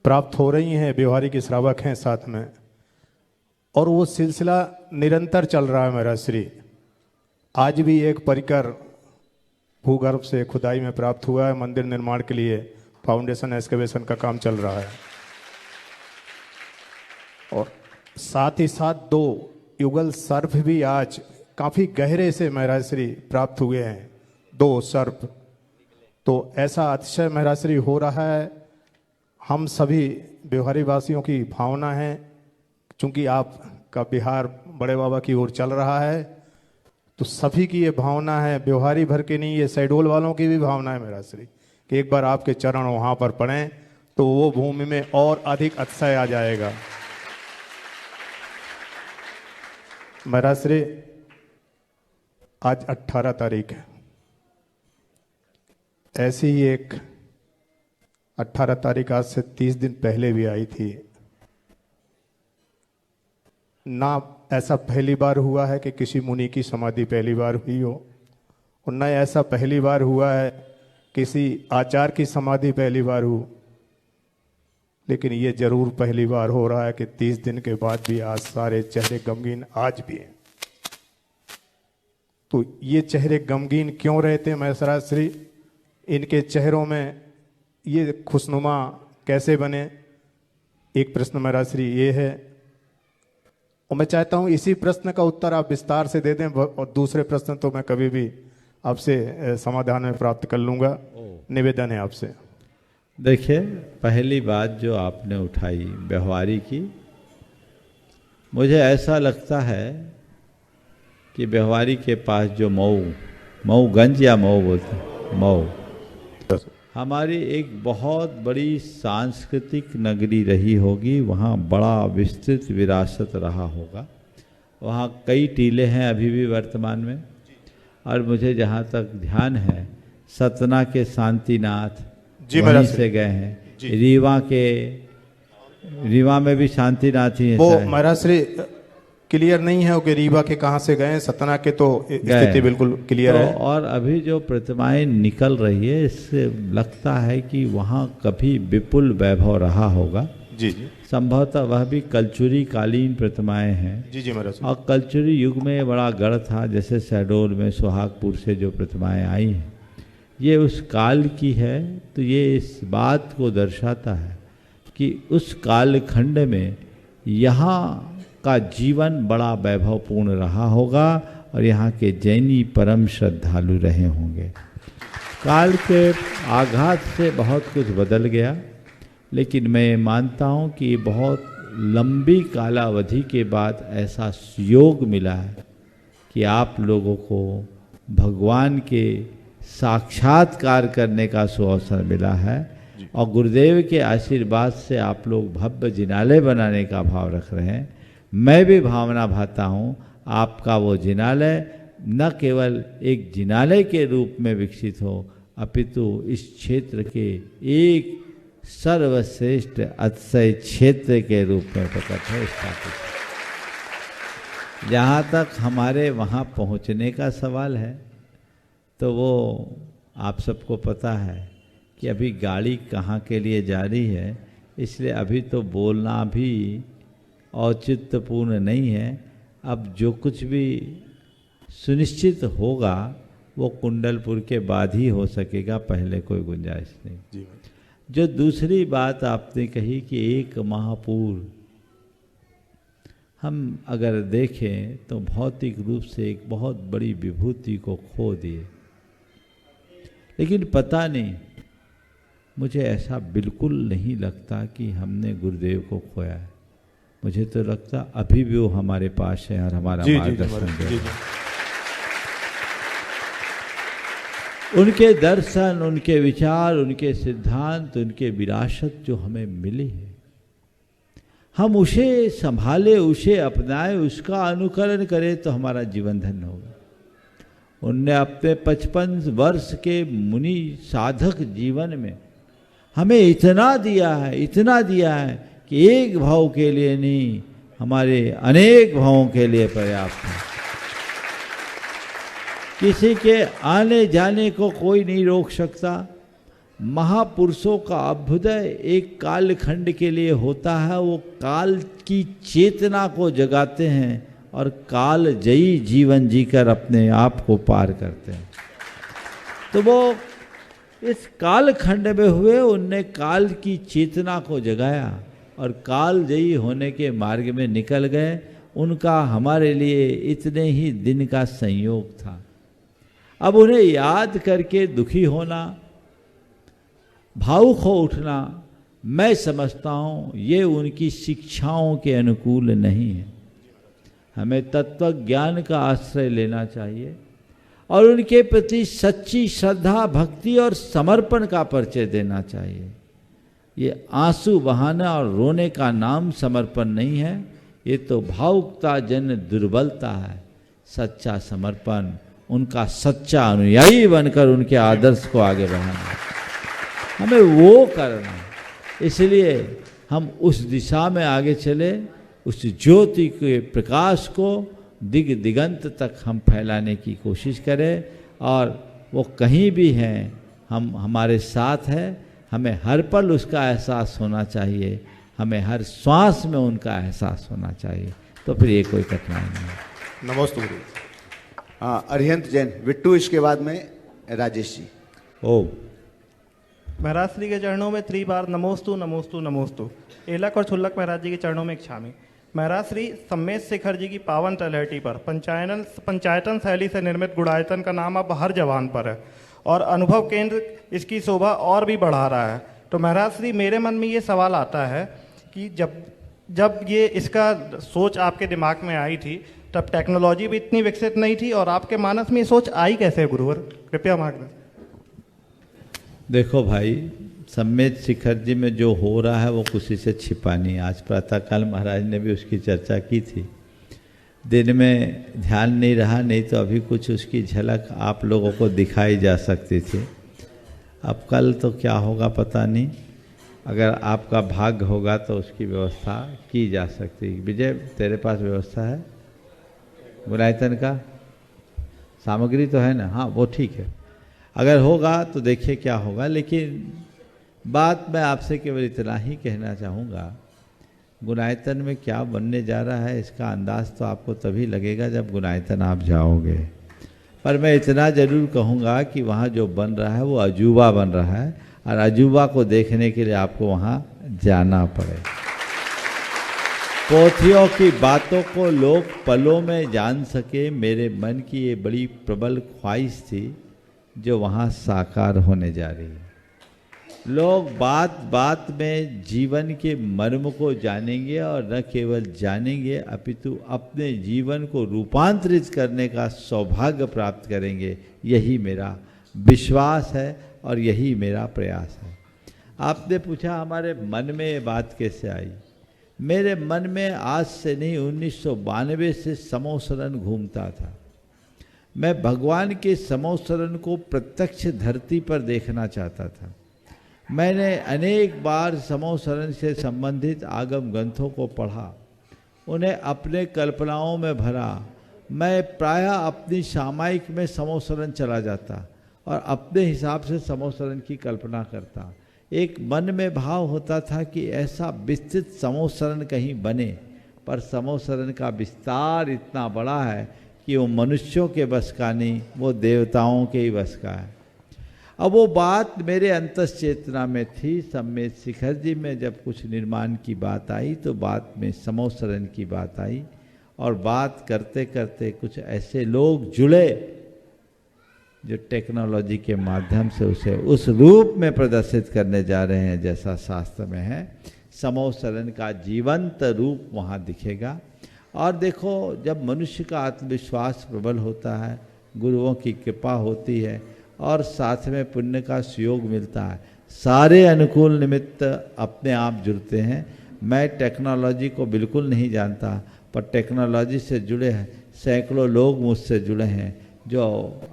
प्राप्त हो रही हैं, बेवहारी के श्रावक हैं साथ में, और वो सिलसिला निरंतर चल रहा है महाराज श्री। आज भी एक परिकर भूगर्भ से खुदाई में प्राप्त हुआ है, मंदिर निर्माण के लिए फाउंडेशन एक्सकेवेशन का काम चल रहा है। और साथ ही साथ 2 युगल सर्प भी आज काफ़ी गहरे से महाराज श्री प्राप्त हुए हैं, 2 सर्प। तो ऐसा अतिशय महाराज श्री हो रहा है। हम सभी बिहारी वासियों की भावना है, चूंकि आपका बिहार बड़े बाबा की ओर चल रहा है, तो सभी की ये भावना है, बिहारी भर के नहीं, ये शहडोल वालों की भी भावना है महाराज श्री कि एक बार आपके चरण वहाँ पर पड़ें तो वो भूमि में और अधिक अतिशय आ जाएगा। महाराज श्री, आज 18 तारीख है, ऐसी ही एक 18 तारीख आज से 30 दिन पहले भी आई थी ना। ऐसा पहली बार हुआ है कि किसी मुनि की समाधि पहली बार हुई हो, और न ऐसा पहली बार हुआ है किसी आचार्य की समाधि पहली बार हो, लेकिन ये जरूर पहली बार हो रहा है कि 30 दिन के बाद भी आज सारे चेहरे गमगीन आज भी हैं। तो ये चेहरे गमगीन क्यों रहते हैं महाराज श्री? इनके चेहरों में ये खुशनुमा कैसे बने? एक प्रश्न महाराज श्री ये है, और मैं चाहता हूं इसी प्रश्न का उत्तर आप विस्तार से दे दें, और दूसरे प्रश्न तो मैं कभी भी आपसे समाधान में प्राप्त कर लूंगा। निवेदन है आपसे। देखिए, पहली बात जो आपने उठाई व्यवहारी की, मुझे ऐसा लगता है कि व्यवहारी के पास जो मऊगंज या मऊ बोलते मऊ, हमारी एक बहुत बड़ी सांस्कृतिक नगरी रही होगी, वहाँ बड़ा विस्तृत विरासत रहा होगा। वहाँ कई टीले हैं अभी भी वर्तमान में, और मुझे जहाँ तक ध्यान है सतना के शांतिनाथ वहीं से गए हैं। रीवा में भी शांतिनाथ ही है। वो महाराज श्री क्लियर नहीं है कि रीवा के कहाँ से गए, सतना के तो स्थिति बिल्कुल क्लियर है। और अभी जो प्रतिमाएं निकल रही है, इससे लगता है कि वहाँ कभी विपुल वैभव रहा होगा। जी जी, संभवतः वह भी कलचुरी कालीन प्रतिमाएं हैं। जी जी महाराज। और कलचुरी युग में बड़ा गढ़ था, जैसे शहडोल में सुहागपुर से जो प्रतिमाएं आई हैं, ये उस काल की है। तो ये इस बात को दर्शाता है कि उस कालखंड में यहाँ का जीवन बड़ा वैभवपूर्ण रहा होगा और यहाँ के जैनी परम श्रद्धालु रहे होंगे। काल के आघात से बहुत कुछ बदल गया, लेकिन मैं मानता हूँ कि बहुत लंबी कालावधि के बाद ऐसा योग मिला है कि आप लोगों को भगवान के साक्षात्कार करने का सुअवसर मिला है और गुरुदेव के आशीर्वाद से आप लोग भव्य जिनालय बनाने का भाव रख रहे हैं। मैं भी भावना भाता हूँ आपका वो जिनालय न केवल एक जिनालय के रूप में विकसित हो, अपितु इस क्षेत्र के एक सर्वश्रेष्ठ अतिशय क्षेत्र के रूप में प्रकट हो स्थापित। जहाँ तक हमारे वहाँ पहुँचने का सवाल है तो वो आप सबको पता है कि अभी गाड़ी कहाँ के लिए जा रही है, इसलिए अभी तो बोलना भी औचित्यपूर्ण नहीं है। अब जो कुछ भी सुनिश्चित होगा वो कुंडलपुर के बाद ही हो सकेगा, पहले कोई गुंजाइश नहीं। जी। जो दूसरी बात आपने कही कि एक माह पूर्व हम अगर देखें तो भौतिक रूप से एक बहुत बड़ी विभूति को खो दिए, लेकिन पता नहीं, मुझे ऐसा बिल्कुल नहीं लगता कि हमने गुरुदेव को खोया है। मुझे तो लगता अभी भी वो हमारे पास है और हमारा मार्गदर्शन दे रहे हैं। उनके दर्शन, उनके विचार, उनके सिद्धांत, उनके विरासत जो हमें मिली है, हम उसे संभाले, उसे अपनाए, उसका अनुकरण करें तो हमारा जीवन धन्य होगा। उनने अपने 55 वर्ष के मुनि साधक जीवन में हमें इतना दिया है, इतना दिया है कि एक भाव के लिए नहीं, हमारे अनेक भावों के लिए पर्याप्त है। किसी के आने जाने को कोई नहीं रोक सकता। महापुरुषों का अभ्युदय एक कालखंड के लिए होता है, वो काल की चेतना को जगाते हैं और काल जयी जीवन जीकर अपने आप को पार करते हैं। तो वो इस कालखंड में हुए, उनने काल की चेतना को जगाया और काल जयी होने के मार्ग में निकल गए। उनका हमारे लिए इतने ही दिन का संयोग था। अब उन्हें याद करके दुखी होना, भावुक हो उठना, मैं समझता हूँ ये उनकी शिक्षाओं के अनुकूल नहीं है। हमें तत्व ज्ञान का आश्रय लेना चाहिए और उनके प्रति सच्ची श्रद्धा, भक्ति और समर्पण का परिचय देना चाहिए। ये आंसू बहाना और रोने का नाम समर्पण नहीं है, ये तो भावुकता जन दुर्बलता है। सच्चा समर्पण उनका सच्चा अनुयायी बनकर उनके आदर्श को आगे बढ़ाना, हमें वो करना है। इसलिए हम उस दिशा में आगे चले, उस ज्योति के प्रकाश को दिग दिगंत तक हम फैलाने की कोशिश करें और वो कहीं भी हैं, हम हमारे साथ है। हमें हर पल उसका एहसास होना चाहिए, हमें हर श्वास में उनका एहसास होना चाहिए, तो फिर ये कोई कठिनाई नहीं है। नमस्ते गुरु। हाँ, अरिहंत जैन, बिट्टू, इसके बाद में राजेश जी। ओम। महाराज श्री के चरणों में 3 बार नमोस्तु नमोस्तु नमोस्तु। एलक और छुल्लक महाराज जी के चरणों में इच्छामी। महाराज श्री सम्मेद शेखर जी की पावन तलहटी पर पंचायतन शैली से निर्मित गुणायतन का नाम अब हर जवान पर है और अनुभव केंद्र इसकी शोभा और भी बढ़ा रहा है। तो महाराज श्री, मेरे मन में ये सवाल आता है कि जब ये इसका सोच आपके दिमाग में आई थी तब टेक्नोलॉजी भी इतनी विकसित नहीं थी, और आपके मानस में ये सोच आई कैसे है गुरुवर? कृपया मार्गदर्शन। देखो भाई, सम्मेद शिखर जी में जो हो रहा है वो किसी से छिपा नहीं। आज प्रातःकाल महाराज ने भी उसकी चर्चा की थी। दिन में ध्यान नहीं रहा, नहीं तो अभी कुछ उसकी झलक आप लोगों को दिखाई जा सकती थी। अब कल तो क्या होगा पता नहीं, अगर आपका भाग्य होगा तो उसकी व्यवस्था की जा सकती है। विजय, तेरे पास व्यवस्था है गुणायतन का? सामग्री तो है ना? हाँ, वो ठीक है। अगर होगा तो देखिए क्या होगा, लेकिन बात मैं आपसे केवल इतना ही कहना चाहूँगा, गुणायतन में क्या बनने जा रहा है इसका अंदाज़ तो आपको तभी लगेगा जब गुणायतन आप जाओगे। पर मैं इतना ज़रूर कहूँगा कि वहाँ जो बन रहा है वो अजूबा बन रहा है, और अजूबा को देखने के लिए आपको वहाँ जाना पड़े। पोथियों की बातों को लोग पलों में जान सके, मेरे मन की ये बड़ी प्रबल ख्वाहिश थी। जो वहाँ साकार होने जा रही है। लोग बात बात में जीवन के मर्म को जानेंगे और न केवल जानेंगे अपितु अपने जीवन को रूपांतरित करने का सौभाग्य प्राप्त करेंगे। यही मेरा विश्वास है और यही मेरा प्रयास है। आपने पूछा हमारे मन में ये बात कैसे आई। मेरे मन में आज से नहीं 1992 से समोसरण घूमता था। मैं भगवान के समोसरण को प्रत्यक्ष धरती पर देखना चाहता था। मैंने अनेक बार समोसरण से संबंधित आगम ग्रंथों को पढ़ा, उन्हें अपने कल्पनाओं में भरा। मैं प्रायः अपनी सामायिक में समोसरण चला जाता और अपने हिसाब से समोसरण की कल्पना करता। एक मन में भाव होता था कि ऐसा विस्तृत समोसरण कहीं बने, पर समोसरण का विस्तार इतना बड़ा है कि वो मनुष्यों के बस का नहीं, वो देवताओं के ही बस का है। अब वो बात मेरे अंतश्चेतना में थी। सम्मेद शिखर जी में जब कुछ निर्माण की बात आई तो बात में समोसरण की बात आई, और बात करते करते कुछ ऐसे लोग जुड़े जो टेक्नोलॉजी के माध्यम से उसे उस रूप में प्रदर्शित करने जा रहे हैं जैसा शास्त्र में है। समोसरण का जीवंत रूप वहाँ दिखेगा। और देखो, जब मनुष्य का आत्मविश्वास प्रबल होता है, गुरुओं की कृपा होती है और साथ में पुण्य का सुयोग मिलता है, सारे अनुकूल निमित्त अपने आप जुड़ते हैं। मैं टेक्नोलॉजी को बिल्कुल नहीं जानता, पर टेक्नोलॉजी से जुड़े हैं सैकड़ों लोग मुझसे जुड़े हैं जो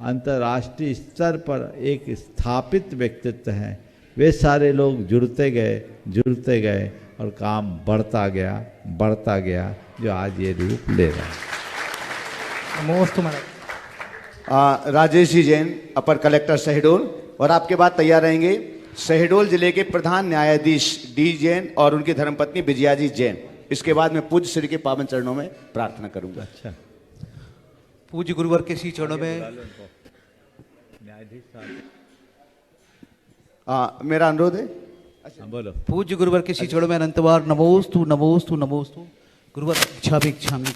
अंतर्राष्ट्रीय स्तर पर एक स्थापित व्यक्तित्व हैं। वे सारे लोग जुड़ते गए और काम बढ़ता गया जो आज ये रूप ले रहा है। नमोस्तु महाराज। राजेश जी जैन, अपर कलेक्टर शहडोल, और आपके बाद तैयार रहेंगे शहडोल जिले के प्रधान न्यायाधीश डी जैन और उनकी धर्मपत्नी विजयाजी जैन। इसके बाद मैं पूज्य श्री के पावन चरणों में प्रार्थना करूंगा। अच्छा, पूज्य गुरुवर के श्री चरणों में मेरा अनुरोध है। अच्छा, बोलो। पूज्य गुरुवर के श्री चरणों में अनंतवार नमोस्तु नमोस्तु नमोस्तु। गुरुवर इच्छामि।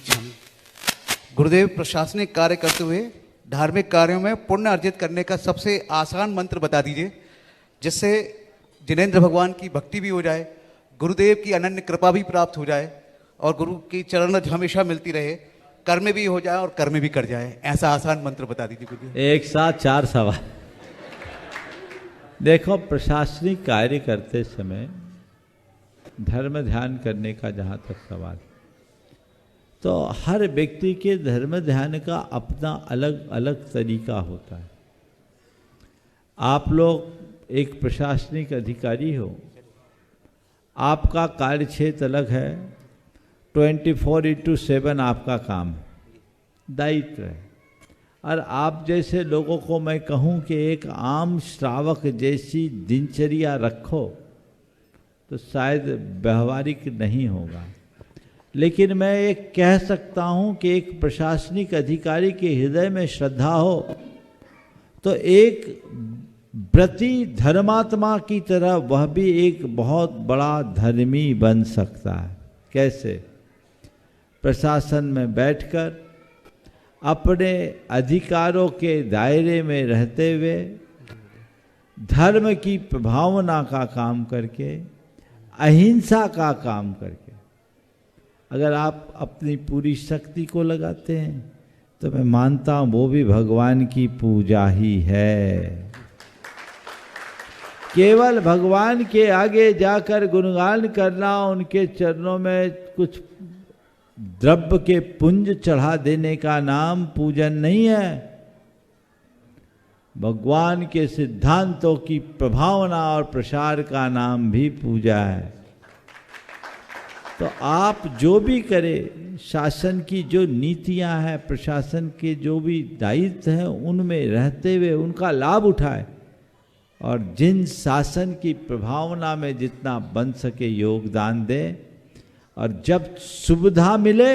गुरुदेव, प्रशासनिक कार्य करते हुए धार्मिक कार्यों में पुण्य अर्जित करने का सबसे आसान मंत्र बता दीजिए, जिससे जिनेंद्र भगवान की भक्ति भी हो जाए, गुरुदेव की अनन्य कृपा भी प्राप्त हो जाए और गुरु की चरण हमेशा मिलती रहे, कर्म भी हो जाए और कर्म भी कर जाए। ऐसा आसान मंत्र बता दीजिए गुरुदेव। एक साथ 4 सवाल। देखो, प्रशासनिक कार्य करते समय धर्म ध्यान करने का जहाँ तक सवाल, तो हर व्यक्ति के धर्म ध्यान का अपना अलग अलग तरीका होता है। आप लोग एक प्रशासनिक अधिकारी हो, आपका कार्य क्षेत्र अलग है, 24/7 आपका काम है, दायित्व है। और आप जैसे लोगों को मैं कहूँ कि एक आम श्रावक जैसी दिनचर्या रखो तो शायद व्यवहारिक नहीं होगा। लेकिन मैं एक कह सकता हूँ कि एक प्रशासनिक अधिकारी के हृदय में श्रद्धा हो तो एक व्रती धर्मात्मा की तरह वह भी एक बहुत बड़ा धर्मी बन सकता है। कैसे? प्रशासन में बैठकर अपने अधिकारों के दायरे में रहते हुए धर्म की प्रभावना का काम करके, अहिंसा का काम करके, अगर आप अपनी पूरी शक्ति को लगाते हैं तो मैं मानता हूँ वो भी भगवान की पूजा ही है। केवल भगवान के आगे जाकर गुणगान करना, उनके चरणों में कुछ द्रव्य के पुंज चढ़ा देने का नाम पूजन नहीं है। भगवान के सिद्धांतों की प्रभावना और प्रसार का नाम भी पूजा है। तो आप जो भी करें, शासन की जो नीतियां हैं, प्रशासन के जो भी दायित्व हैं, उनमें रहते हुए उनका लाभ उठाए और जिन शासन की प्रभावना में जितना बन सके योगदान दें। और जब सुविधा मिले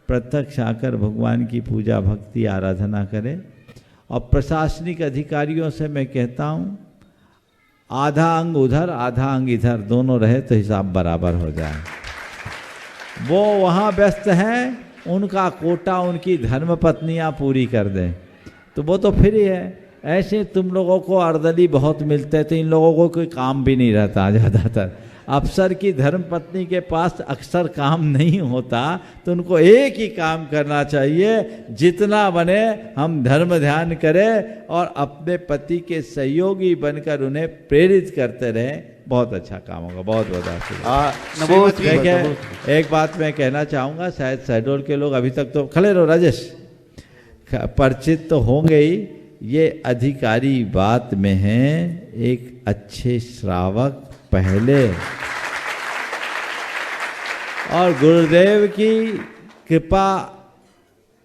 प्रत्यक्ष आकर भगवान की पूजा भक्ति आराधना करें। और प्रशासनिक अधिकारियों से मैं कहता हूँ, आधा अंग उधर आधा अंग इधर दोनों रहे तो हिसाब बराबर हो जाए। वो वहाँ व्यस्त हैं, उनका कोटा उनकी धर्मपत्नियाँ पूरी कर दें तो वो तो फ्री है। ऐसे तुम लोगों को अर्दली बहुत मिलते हैं, तो इन लोगों को कोई काम भी नहीं रहता ज़्यादातर। अफसर की धर्मपत्नी के पास अक्सर काम नहीं होता, तो उनको एक ही काम करना चाहिए, जितना बने हम धर्म ध्यान करें और अपने पति के सहयोगी बनकर उन्हें प्रेरित करते रहें। बहुत अच्छा काम होगा। बहुत बहुत आशीर्वाद। एक बात मैं कहना चाहूँगा, शायद शहडोल के लोग अभी तक तो, खड़े रहो राजेश, परिचित तो होंगे ही, ये अधिकारी बात में हैं, एक अच्छे श्रावक पहले, और गुरुदेव की कृपा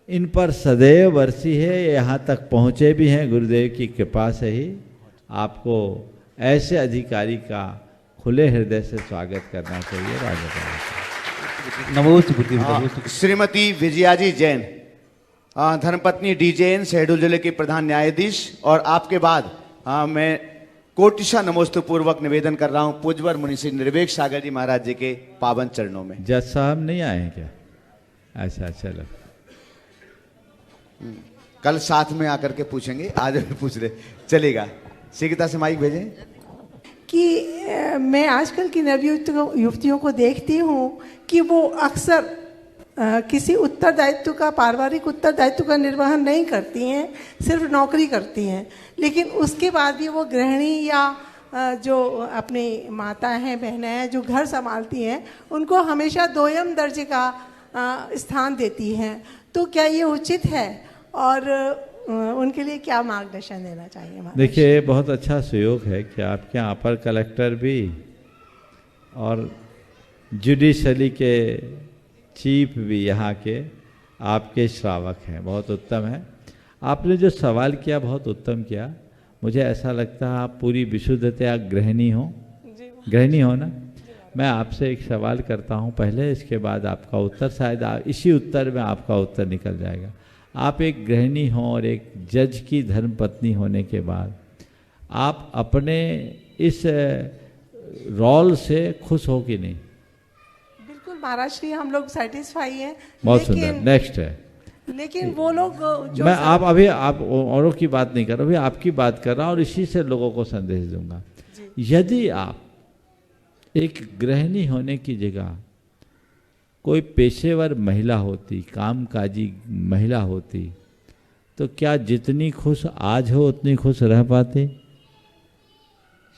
इन पर सदैव बरसी है, यहाँ तक पहुँचे भी हैं गुरुदेव की कृपा से ही। आपको ऐसे अधिकारी का खुले हृदय से स्वागत करना चाहिए। राज्यपाल नमोस्तुते। श्रीमती विजयाजी जैन, धर्मपत्नी डी जैन, शहडोल जिले के प्रधान न्यायाधीश, और आपके बाद मैं कोटिशा नमोस्तु पूर्वक निवेदन कर रहा हूं पूज्यवर मुनि श्री निर्वेक सागर जी महाराज जी के पावन चरणों में। जज साहब नहीं आए हैं क्या? अच्छा चलो, कल साथ में आकर के पूछेंगे, आज भी पूछ रहे, चलेगा। सीता से माइक भेजें। कि मैं आजकल की युवतियों को देखती हूँ कि वो अक्सर किसी उत्तरदायित्व का, पारिवारिक उत्तरदायित्व का निर्वहन नहीं करती हैं, सिर्फ नौकरी करती हैं, लेकिन उसके बाद भी वो गृहिणी या जो अपनी माता हैं, बहनें हैं, जो घर संभालती हैं, उनको हमेशा दोयम दर्जे का स्थान देती हैं। तो क्या ये उचित है और उनके लिए क्या मार्गदर्शन देना चाहिए? देखिए, बहुत अच्छा सहयोग है कि आपके यहाँ अपर कलेक्टर भी और जुडिशरी के चीफ भी यहाँ के आपके श्रावक हैं, बहुत उत्तम है। आपने जो सवाल किया बहुत उत्तम किया। मुझे ऐसा लगता है आप पूरी विशुद्धतया गृहिणी हो, गृहिणी हो ना? मैं आपसे एक सवाल करता हूँ पहले, इसके बाद आपका उत्तर, शायद इसी उत्तर में आपका उत्तर निकल जाएगा। आप एक गृहिणी हो और एक जज की धर्मपत्नी होने के बाद आप अपने इस रोल से खुश हो कि नहीं? बिल्कुल महाराज श्री, हम लोग सेटिस्फाई हैं। बहुत सुंदर। नेक्स्ट है, लेकिन वो लोग जो मैं आप अभी आप औरों की बात नहीं कर रहा, अभी आपकी बात कर रहा हूँ और इसी से लोगों को संदेश दूंगा। यदि आप एक गृहिणी होने की जगह कोई पेशेवर महिला होती, कामकाजी महिला होती, तो क्या जितनी खुश आज हो उतनी खुश रह पाती?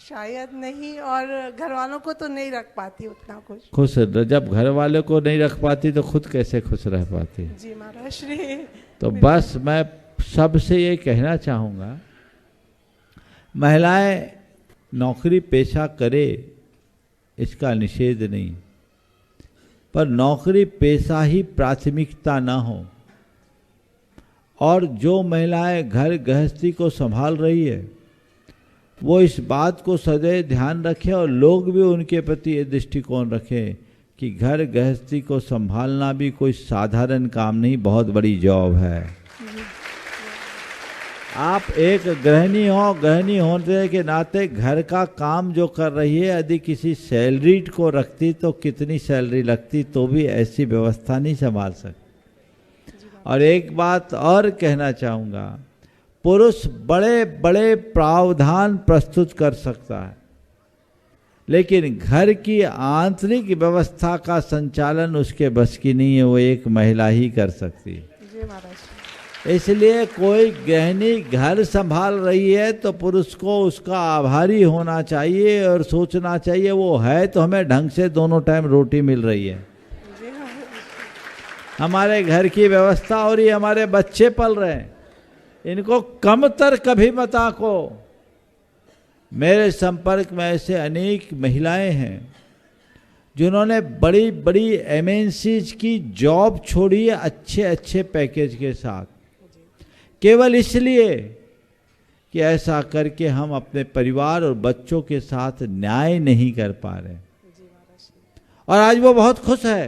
शायद नहीं, और घर वालों को तो नहीं रख पाती उतना खुश। जब घर वालों को नहीं रख पाती तो खुद कैसे खुश रह पाती? जी महाराज श्री। तो बस मैं सबसे ये कहना चाहूँगा, महिलाएं नौकरी पेशा करे इसका निषेध नहीं, पर नौकरी पेशा ही प्राथमिकता ना हो। और जो महिलाएं घर गृहस्थी को संभाल रही है वो इस बात को सदैव ध्यान रखें और लोग भी उनके प्रति ये दृष्टिकोण रखें कि घर गृहस्थी को संभालना भी कोई साधारण काम नहीं, बहुत बड़ी जॉब है। आप एक गृहिणी हो, गृहिणी होने के नाते घर का काम जो कर रही है, यदि किसी सैलरीड को रखती तो कितनी सैलरी लगती, तो भी ऐसी व्यवस्था नहीं संभाल सकती। और एक बात और कहना चाहूँगा, पुरुष बड़े बड़े प्रावधान प्रस्तुत कर सकता है, लेकिन घर की आंतरिक व्यवस्था का संचालन उसके बस की नहीं है, वो एक महिला ही कर सकती है। इसलिए कोई गृहिणी घर संभाल रही है तो पुरुष को उसका आभारी होना चाहिए और सोचना चाहिए वो है तो हमें ढंग से दोनों टाइम रोटी मिल रही है, हमारे घर की व्यवस्था हो रही है, हमारे बच्चे पल रहे हैं, इनको कमतर कभी मत आंको। मेरे संपर्क में ऐसे अनेक महिलाएं हैं जिन्होंने बड़ी बड़ी एमएनसीज की जॉब छोड़ी है अच्छे अच्छे पैकेज के साथ, केवल इसलिए कि ऐसा करके हम अपने परिवार और बच्चों के साथ न्याय नहीं कर पा रहे, और आज वो बहुत खुश है।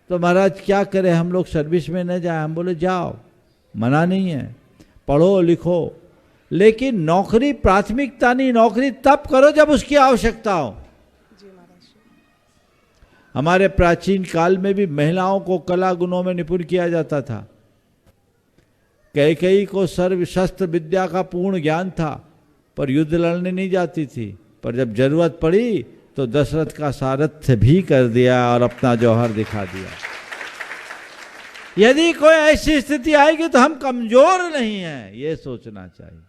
तो महाराज क्या करें, हम लोग सर्विस में न जाए? हम बोले जाओ, मना नहीं है, पढ़ो लिखो, लेकिन नौकरी प्राथमिकता नहीं। नौकरी तब करो जब उसकी आवश्यकता हो। हमारे प्राचीन काल में भी महिलाओं को कला गुणों में निपुण किया जाता था, कैकेयी को सर्वशस्त्र विद्या का पूर्ण ज्ञान था, पर युद्ध लड़ने नहीं जाती थी। पर जब जरूरत पड़ी तो दशरथ का सारथ्य भी कर दिया और अपना जौहर दिखा दिया। यदि कोई ऐसी स्थिति आएगी तो हम कमजोर नहीं हैं, ये सोचना चाहिए।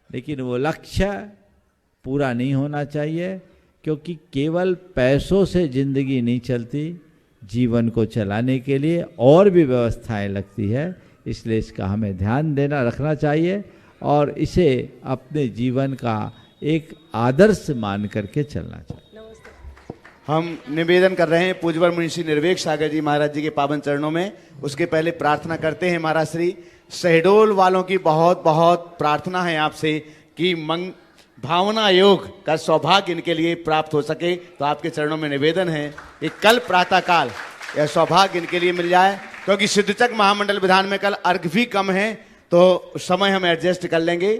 लेकिन वो लक्ष्य पूरा नहीं होना चाहिए, क्योंकि केवल पैसों से जिंदगी नहीं चलती, जीवन को चलाने के लिए और भी व्यवस्थाएं लगती है। इसलिए इसका हमें ध्यान देना रखना चाहिए और इसे अपने जीवन का एक आदर्श मान करके चलना चाहिए। हम निवेदन कर रहे हैं पूज्यवर मुंशी निर्वेक सागर जी महाराज जी के पावन चरणों में। उसके पहले प्रार्थना करते हैं महाराज श्री शहडोल वालों की बहुत बहुत प्रार्थना है आपसे कि भावना योग का सौभाग्य इनके लिए प्राप्त हो सके। तो आपके चरणों में निवेदन है कि कल प्रातःकाल यह सौभाग्य इनके लिए मिल जाए, क्योंकि सिद्धचक महामंडल विधान में कल अर्घ भी कम है, तो समय हम एडजस्ट कर लेंगे।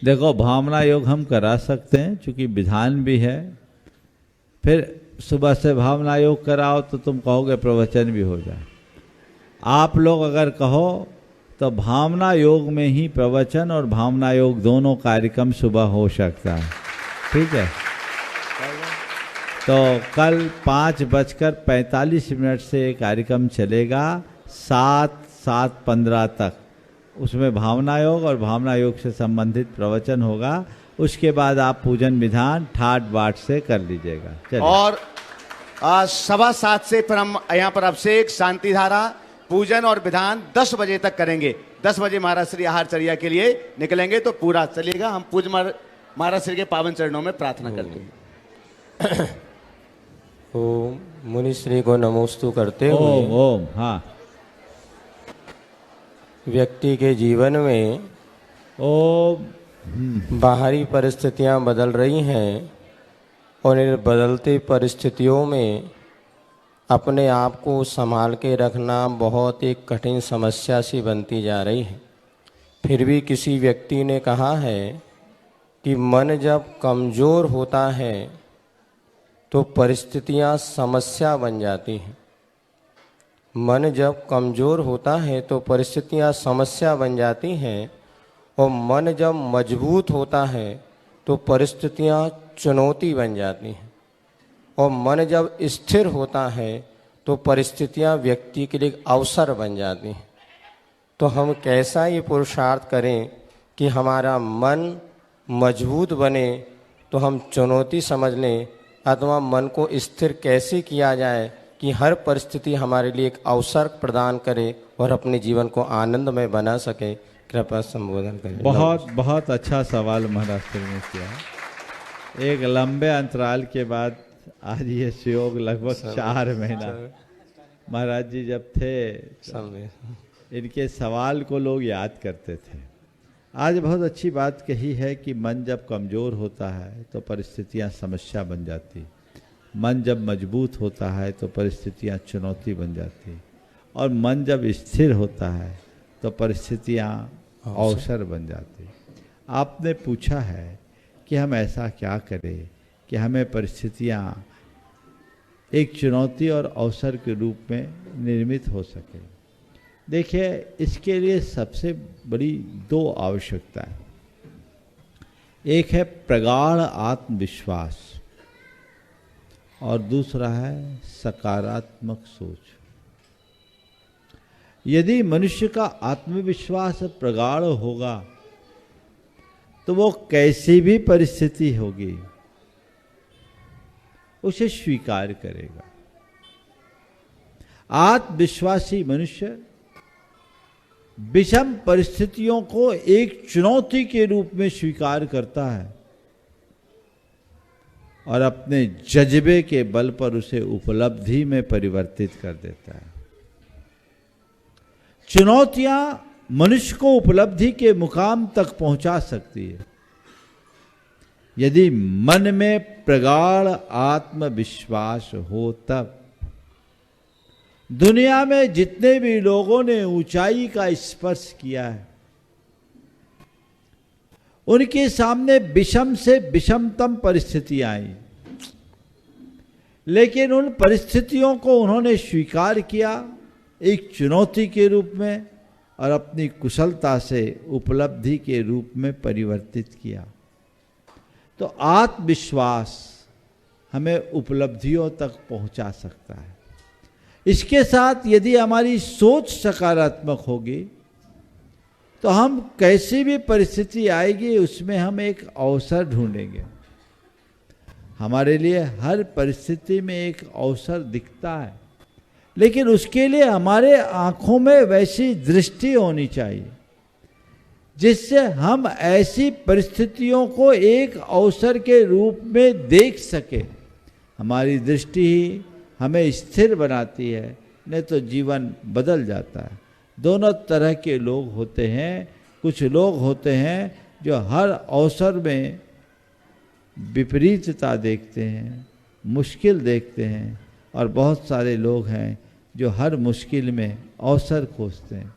देखो भावना योग हम करा सकते हैं, चूंकि विधान भी है। फिर सुबह से भावना योग कराओ तो तुम कहोगे प्रवचन भी हो जाए। आप लोग अगर कहो तो भावना योग में ही प्रवचन और भावना योग दोनों कार्यक्रम सुबह हो सकता है। ठीक है, तो कल 5:45 से कार्यक्रम चलेगा 7:15 तक। उसमें भावना योग और भावना योग से संबंधित प्रवचन होगा। उसके बाद आप पूजन विधान ठाट बाट से कर लीजिएगा। और 7:15 से फिर हम यहाँ पर अभिषेक शांति धारा पूजन और विधान 10 बजे तक करेंगे। 10 बजे महाराज श्री आहारचर्या के लिए निकलेंगे तो पूरा चलेगा। हम पूज्य महाराज श्री के पावन चरणों में प्रार्थना करते हैं। ओम मुनि श्री को नमोस्तु करते हुए ओम हाँ व्यक्ति के जीवन में बाहरी परिस्थितियां बदल रही हैं और इन बदलती परिस्थितियों में अपने आप को संभाल के रखना बहुत एक कठिन समस्या सी बनती जा रही है। फिर भी किसी व्यक्ति ने कहा है कि मन जब कमज़ोर होता है तो परिस्थितियां समस्या बन जाती हैं। मन जब कमज़ोर होता है तो परिस्थितियां समस्या बन जाती हैं, और मन जब मजबूत होता है तो परिस्थितियां चुनौती बन जाती हैं, और मन जब स्थिर होता है तो परिस्थितियां व्यक्ति के लिए अवसर बन जाती हैं। तो हम कैसा ये पुरुषार्थ करें कि हमारा मन मजबूत बने, तो हम चुनौती समझ लें, अथवा मन को स्थिर कैसे किया जाए कि हर परिस्थिति हमारे लिए एक अवसर प्रदान करे और अपने जीवन को आनंदमय बना सके। कृपया संबोधन करें। बहुत अच्छा सवाल महाराज श्री ने किया। एक लंबे अंतराल के बाद आज ये सुयोग लगभग 4 महीना महाराज जी जब थे इनके सवाल को लोग याद करते थे। आज बहुत अच्छी बात कही है कि मन जब कमज़ोर होता है तो परिस्थितियां समस्या बन जाती, मन जब मजबूत होता है तो परिस्थितियां चुनौती बन जाती, और मन जब स्थिर होता है तो परिस्थितियां अवसर बन जाती। आपने पूछा है कि हम ऐसा क्या करें कि हमें परिस्थितियां एक चुनौती और अवसर के रूप में निर्मित हो सके। देखिए, इसके लिए सबसे बड़ी 2 आवश्यकताएं। एक है प्रगाढ़ आत्मविश्वास और दूसरा है सकारात्मक सोच। यदि मनुष्य का आत्मविश्वास प्रगाढ़ होगा तो वो कैसी भी परिस्थिति होगी उसे स्वीकार करेगा। आत्मविश्वासी मनुष्य विषम परिस्थितियों को एक चुनौती के रूप में स्वीकार करता है और अपने जज्बे के बल पर उसे उपलब्धि में परिवर्तित कर देता है। चुनौतियां मनुष्य को उपलब्धि के मुकाम तक पहुंचा सकती है यदि मन में प्रगाढ़ आत्मविश्वास हो। तब दुनिया में जितने भी लोगों ने ऊंचाई का स्पर्श किया है उनके सामने विषम से विषमतम परिस्थितियां आई, लेकिन उन परिस्थितियों को उन्होंने स्वीकार किया एक चुनौती के रूप में और अपनी कुशलता से उपलब्धि के रूप में परिवर्तित किया। तो आत्मविश्वास हमें उपलब्धियों तक पहुंचा सकता है। इसके साथ यदि हमारी सोच सकारात्मक होगी तो हम कैसी भी परिस्थिति आएगी उसमें हम एक अवसर ढूंढेंगे। हमारे लिए हर परिस्थिति में एक अवसर दिखता है, लेकिन उसके लिए हमारे आंखों में वैसी दृष्टि होनी चाहिए जिससे हम ऐसी परिस्थितियों को एक अवसर के रूप में देख सके। हमारी दृष्टि ही हमें स्थिर बनाती है, नहीं तो जीवन बदल जाता है। दोनों तरह के लोग होते हैं। कुछ लोग होते हैं जो हर अवसर में विपरीतता देखते हैं, मुश्किल देखते हैं, और बहुत सारे लोग हैं जो हर मुश्किल में अवसर खोजते हैं।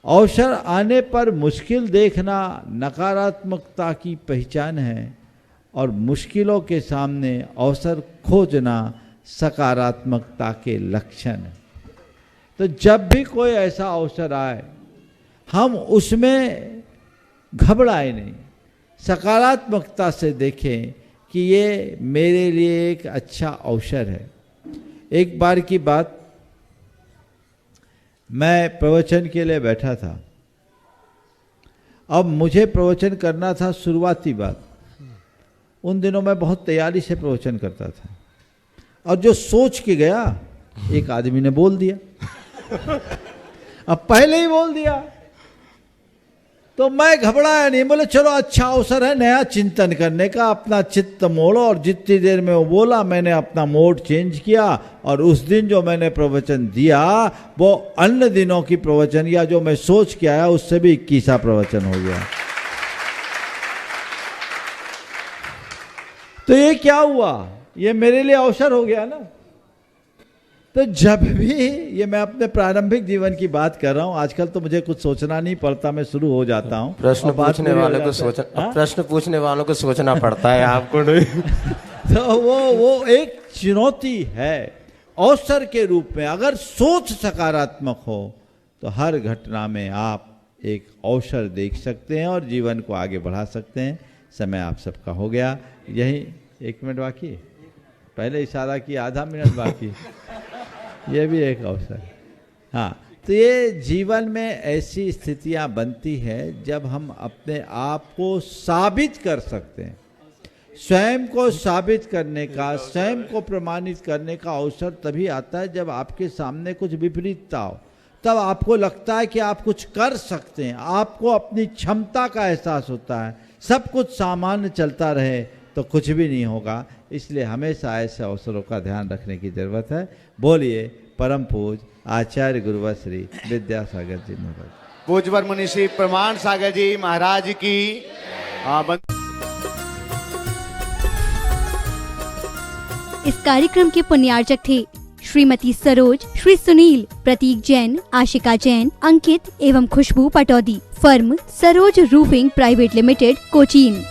अवसर आने पर मुश्किल देखना नकारात्मकता की पहचान है और मुश्किलों के सामने अवसर खोजना सकारात्मकता के लक्षण है। तो जब भी कोई ऐसा अवसर आए हम उसमें घबराए नहीं, सकारात्मकता से देखें कि ये मेरे लिए एक अच्छा अवसर है। एक बार की बात, मैं प्रवचन के लिए बैठा था। अब मुझे प्रवचन करना था शुरुआती बात। उन दिनों मैं बहुत तैयारी से प्रवचन करता था, और जो सोच के गया एक आदमी ने बोल दिया। अब पहले ही बोल दिया तो मैं घबराया नहीं, बोले चलो अच्छा अवसर है नया चिंतन करने का, अपना चित्त मोड़ो। और जितनी देर में वो बोला मैंने अपना मोड चेंज किया, और उस दिन जो मैंने प्रवचन दिया वो अन्य दिनों की प्रवचन या जो मैं सोच के आया उससे भी 21वां प्रवचन हो गया। तो ये क्या हुआ, ये मेरे लिए अवसर हो गया ना। तो जब भी, ये मैं अपने प्रारंभिक जीवन की बात कर रहा हूँ, आजकल तो मुझे कुछ सोचना नहीं पड़ता, मैं शुरू हो जाता हूँ। प्रश्न पूछने वालों को सोचना पड़ता है, आपको नहीं। तो वो एक चुनौती है अवसर के रूप में। अगर सोच सकारात्मक हो तो हर घटना में आप एक अवसर देख सकते हैं और जीवन को आगे बढ़ा सकते हैं। समय आप सबका हो गया, यही 1 मिनट बाकी, पहले इशारा किया आधा मिनट बाकी, ये भी एक अवसर है। हाँ, तो ये जीवन में ऐसी स्थितियां बनती है जब हम अपने आप को साबित कर सकते हैं। स्वयं को साबित करने का, स्वयं को प्रमाणित करने का अवसर तभी आता है जब आपके सामने कुछ विपरीतता हो। तब आपको लगता है कि आप कुछ कर सकते हैं, आपको अपनी क्षमता का एहसास होता है। सब कुछ सामान्य चलता रहे तो कुछ भी नहीं होगा। इसलिए हमेशा ऐसे अवसरों का ध्यान रखने की जरूरत है। बोलिए परम पूज आचार्य गुरुवर श्री विद्यासागर जी महाराज। पूज्यवर मुनि श्री प्रमाण सागर जी महाराज की। इस कार्यक्रम के पुण्यार्चक थे श्रीमती सरोज, श्री सुनील, प्रतीक जैन, आशिका जैन, अंकित एवं Khushboo Pataudi. Firm Saroj roofing private limited, Cochin.